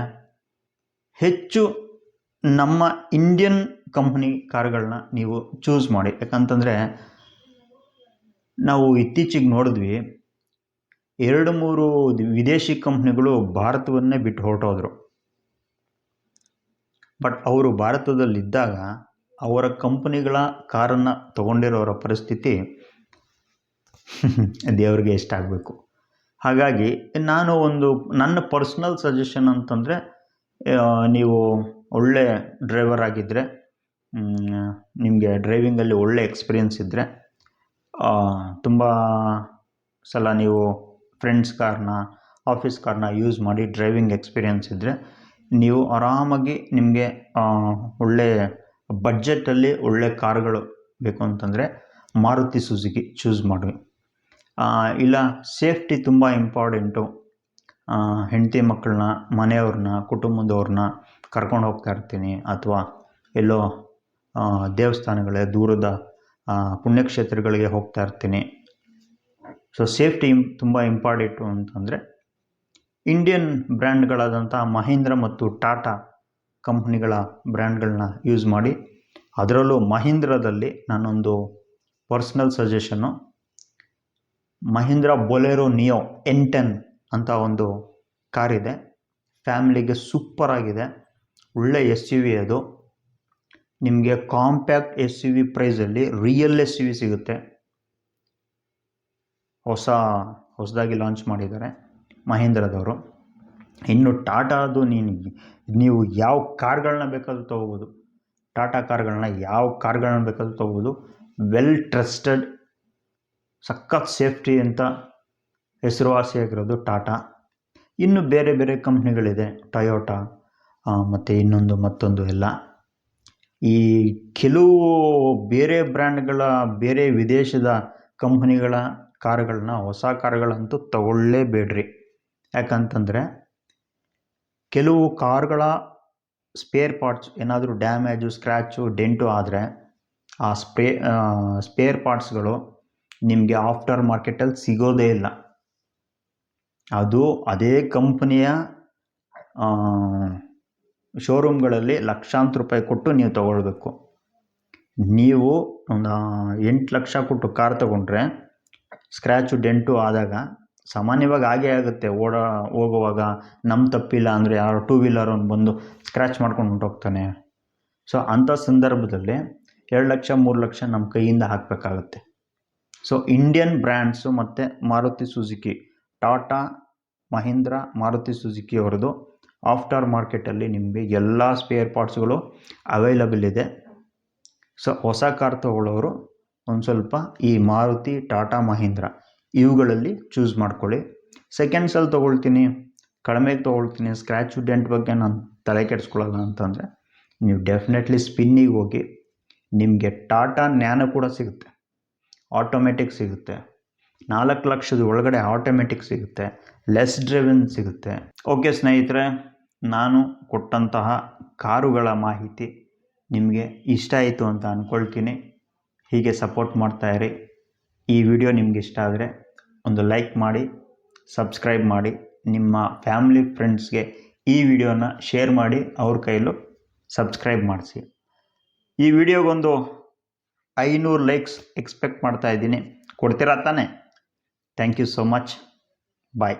Speaker 1: ಹೆಚ್ಚು ನಮ್ಮ ಇಂಡಿಯನ್ ಕಂಪ್ನಿ ಕಾರ್ಗಳನ್ನ ನೀವು ಚೂಸ್ ಮಾಡಿ. ಯಾಕಂತಂದರೆ ನಾವು ಇತ್ತೀಚೆಗೆ ನೋಡಿದ್ವಿ 2-3 ವಿದೇಶಿ ಕಂಪ್ನಿಗಳು ಭಾರತವನ್ನೇ ಬಿಟ್ಟು ಹೊರಟೋದ್ರು. ಬಟ್ ಅವರು ಭಾರತದಲ್ಲಿದ್ದಾಗ ಅವರ ಕಂಪನಿಗಳ ಕಾರನ್ನು ತೊಗೊಂಡಿರೋರ ಪರಿಸ್ಥಿತಿ ದೇವರಿಗೆ ಇಷ್ಟ ಆಗಬೇಕು. ಹಾಗಾಗಿ ನನ್ನ ಪರ್ಸ್ನಲ್ ಸಜೆಷನ್ ಅಂತಂದರೆ, ನೀವು ಒಳ್ಳೆ ಡ್ರೈವರ್ ಆಗಿದ್ದರೆ, ನಿಮಗೆ ಡ್ರೈವಿಂಗಲ್ಲಿ ಒಳ್ಳೆ ಎಕ್ಸ್ಪೀರಿಯನ್ಸ್ ಇದ್ದರೆ, ತುಂಬ ಸಲ ನೀವು ಫ್ರೆಂಡ್ಸ್ ಕಾರ್ನ, ಆಫೀಸ್ ಕಾರ್ನ ಯೂಸ್ ಮಾಡಿ ಡ್ರೈವಿಂಗ್ ಎಕ್ಸ್ಪೀರಿಯನ್ಸ್ ಇದ್ದರೆ, ನೀವು ಆರಾಮಾಗಿ ನಿಮಗೆ ಒಳ್ಳೆ ಬಡ್ಜೆಟಲ್ಲಿ ಒಳ್ಳೆ ಕಾರ್ಗಳು ಬೇಕು ಅಂತಂದರೆ ಮಾರುತಿ ಸುಜುಕಿ ಚೂಸ್ ಮಾಡಿ. ಇಲ್ಲ ಸೇಫ್ಟಿ ತುಂಬ ಇಂಪಾರ್ಟೆಂಟು, ಹೆಂಡತಿ ಮಕ್ಕಳನ್ನ, ಮನೆಯವ್ರನ್ನ, ಕುಟುಂಬದವ್ರನ್ನ ಕರ್ಕೊಂಡು ಹೋಗ್ತಾ ಇರ್ತೀನಿ, ಅಥವಾ ಎಲ್ಲೋ ದೇವಸ್ಥಾನಗಳೇ ದೂರದ ಪುಣ್ಯಕ್ಷೇತ್ರಗಳಿಗೆ ಹೋಗ್ತಾ ಇರ್ತೀನಿ, ಸೊ ಸೇಫ್ಟಿ ತುಂಬ ಇಂಪಾರ್ಟೆಂಟು ಅಂತಂದರೆ ಇಂಡಿಯನ್ ಬ್ರ್ಯಾಂಡ್ಗಳಾದಂಥ ಮಹೀಂದ್ರ ಮತ್ತು ಟಾಟಾ ಕಂಪ್ನಿಗಳ ಬ್ರ್ಯಾಂಡ್ಗಳನ್ನ ಯೂಸ್ ಮಾಡಿ. ಅದರಲ್ಲೂ ಮಹೀಂದ್ರದಲ್ಲಿ ನಾನೊಂದು personal suggestion, Mahindra Bolero neo N10 ಅಂತ ಒಂದು ಕಾರಿದೆ. ಫ್ಯಾಮಿಲಿಗೆ ಸೂಪರಾಗಿದೆ, ಒಳ್ಳೆ SUV ಅದು. ನಿಮಗೆ ಕಾಂಪ್ಯಾಕ್ಟ್ SUV ಪ್ರೈಸಲ್ಲಿ ರಿಯಲ್ SUV ಸಿಗುತ್ತೆ. ಹೊಸದಾಗಿ ಲಾಂಚ್ ಮಾಡಿದ್ದಾರೆ ಮಹೀಂದ್ರದವರು. ಇನ್ನು ಟಾಟಾದು ನೀವು ಯಾವ ಕಾರ್ಗಳನ್ನ ಬೇಕಾದರೂ ತೊಗೋಬೋದು, ಟಾಟಾ ಕಾರ್ಗಳನ್ನ ಯಾವ ಕಾರ್ಗಳನ್ನ ಬೇಕಾದರೂ ತೊಗೋಬೋದು. ವೆಲ್ ಟ್ರಸ್ಟೆಡ್, ಸಖತ್ ಸೇಫ್ಟಿ ಅಂತ ಹೆಸರುವಾಸಿಯಾಗಿರೋದು ಟಾಟಾ. ಇನ್ನು ಬೇರೆ ಬೇರೆ ಕಂಪ್ನಿಗಳಿದೆ, ಟೊಯೋಟಾ ಮತ್ತು ಮತ್ತೊಂದು ಎಲ್ಲ. ಈ ಕೆಲವು ಬೇರೆ ಬ್ರ್ಯಾಂಡ್ಗಳ, ಬೇರೆ ವಿದೇಶದ ಕಂಪ್ನಿಗಳ ಕಾರುಗಳನ್ನ, ಹೊಸ ಕಾರುಗಳಂತೂ ತಗೊಳ್ಳೇಬೇಡ್ರಿ. ಯಾಕಂತಂದರೆ ಕೆಲವು ಕಾರುಗಳ ಸ್ಪೇರ್ ಪಾರ್ಟ್ಸ್ ಏನಾದರೂ ಡ್ಯಾಮೇಜು, ಸ್ಕ್ರ್ಯಾಚು, ಡೆಂಟು ಆದರೆ ಆ ಸ್ಪೇರ್ ಪಾರ್ಟ್ಸ್ಗಳು ನಿಮಗೆ ಆಫ್ಟರ್ ಮಾರ್ಕೆಟಲ್ಲಿ ಸಿಗೋದೇ ಇಲ್ಲ. ಅದು ಅದೇ ಕಂಪನಿಯ ಶೋರೂಮ್ಗಳಲ್ಲಿ ಲಕ್ಷಾಂತರ ರೂಪಾಯಿ ಕೊಟ್ಟು ನೀವು ತೊಗೊಳ್ಬೇಕು. ನೀವು ಒಂದು 8 ಲಕ್ಷ ಕೊಟ್ಟು ಕಾರ್ ತೊಗೊಂಡ್ರೆ ಸ್ಕ್ರ್ಯಾಚು, ಡೆಂಟು ಆದಾಗ ಸಾಮಾನ್ಯವಾಗಿ ಆಗೇ ಆಗುತ್ತೆ. ಹೋಗುವಾಗ ನಮ್ಮ ತಪ್ಪಿಲ್ಲ ಅಂದರೆ ಯಾರೋ 2 ವೀಲರ್ ಬಂದು ಸ್ಕ್ರ್ಯಾಚ್ ಮಾಡ್ಕೊಂಡು ಹೊಂಟೋಗ್ತಾನೆ. ಸೊ ಅಂಥ ಸಂದರ್ಭದಲ್ಲಿ 2 ಲಕ್ಷ 3 ಲಕ್ಷ ನಮ್ಮ ಕೈಯಿಂದ ಹಾಕಬೇಕಾಗತ್ತೆ. ಸೊ ಇಂಡಿಯನ್ ಬ್ರ್ಯಾಂಡ್ಸು ಮತ್ತು ಮಾರುತಿ ಸುಜುಕಿ, ಟಾಟಾ, ಮಹೀಂದ್ರ, ಮಾರುತಿ ಸುಜುಕಿ ಅವರದು ಆಫ್ಟರ್ ಮಾರ್ಕೆಟಲ್ಲಿ ನಿಮಗೆ ಎಲ್ಲ ಸ್ಪೇರ್ ಪಾರ್ಟ್ಸ್ಗಳು ಅವೈಲಬಲ್ ಇದೆ. ಸೊ ಹೊಸ ಕಾರ್ ತೊಗೊಳ್ಳೋರು ಒಂದು ಸ್ವಲ್ಪ ಈ ಮಾರುತಿ, ಟಾಟಾ, ಮಹೀಂದ್ರ ಇವುಗಳಲ್ಲಿ ಚೂಸ್ ಮಾಡ್ಕೊಳ್ಳಿ. ಸೆಕೆಂಡ್ಸಲ್ಲಿ ತೊಗೊಳ್ತೀನಿ, ಕಡಿಮೆಗೆ ತೊಗೊಳ್ತೀನಿ, ಸ್ಕ್ರ್ಯಾಚು ಡೆಂಟ್ ಬಗ್ಗೆ ನಾನು ತಲೆ ಕೆಡಿಸ್ಕೊಳ್ಳಲ್ಲ ಅಂತಂದರೆ ನೀವು ಡೆಫಿನೆಟ್ಲಿ ಸ್ಪಿನ್ನಿಗೆ ಹೋಗಿ. ನಿಮಗೆ ಟಾಟಾ ನ್ಯಾನೋ ಕೂಡ ಸಿಗುತ್ತೆ, ಆಟೋಮೆಟಿಕ್ ಸಿಗುತ್ತೆ, 4 ಲಕ್ಷದ ಒಳಗಡೆ ಆಟೋಮೆಟಿಕ್ ಸಿಗುತ್ತೆ, ಲೆಸ್ ಡ್ರಿವೆನ್ ಸಿಗುತ್ತೆ. ಓಕೆ ಸ್ನೇಹಿತರೆ, ನಾನು ಕೊಟ್ಟಂತಹ ಕಾರುಗಳ ಮಾಹಿತಿ ನಿಮಗೆ ಇಷ್ಟ ಆಯಿತು ಅಂತ ಅಂದ್ಕೊಳ್ತೀನಿ. ಹೀಗೆ ಸಪೋರ್ಟ್ ಮಾಡ್ತಾಯಿರಿ. ಈ ವಿಡಿಯೋ ನಿಮ್ಗೆ ಇಷ್ಟ ಆದರೆ ಒಂದು ಲೈಕ್ ಮಾಡಿ, ಸಬ್ಸ್ಕ್ರೈಬ್ ಮಾಡಿ, ನಿಮ್ಮ ಫ್ಯಾಮಿಲಿ ಫ್ರೆಂಡ್ಸ್ಗೆ ಈ ವಿಡಿಯೋನ ಶೇರ್ ಮಾಡಿ, ಅವ್ರ ಕೈಲೂ ಸಬ್ಸ್ಕ್ರೈಬ್ ಮಾಡಿಸಿ. ಈ ವಿಡಿಯೋಗೊಂದು 500 ಲೈಕ್ಸ್ ಎಕ್ಸ್ಪೆಕ್ಟ್ ಮಾಡ್ತಾ ಇದ್ದೀನಿ. ಕೊಡ್ತೀರಾ ತಾನೇ? Thank you so much. Bye.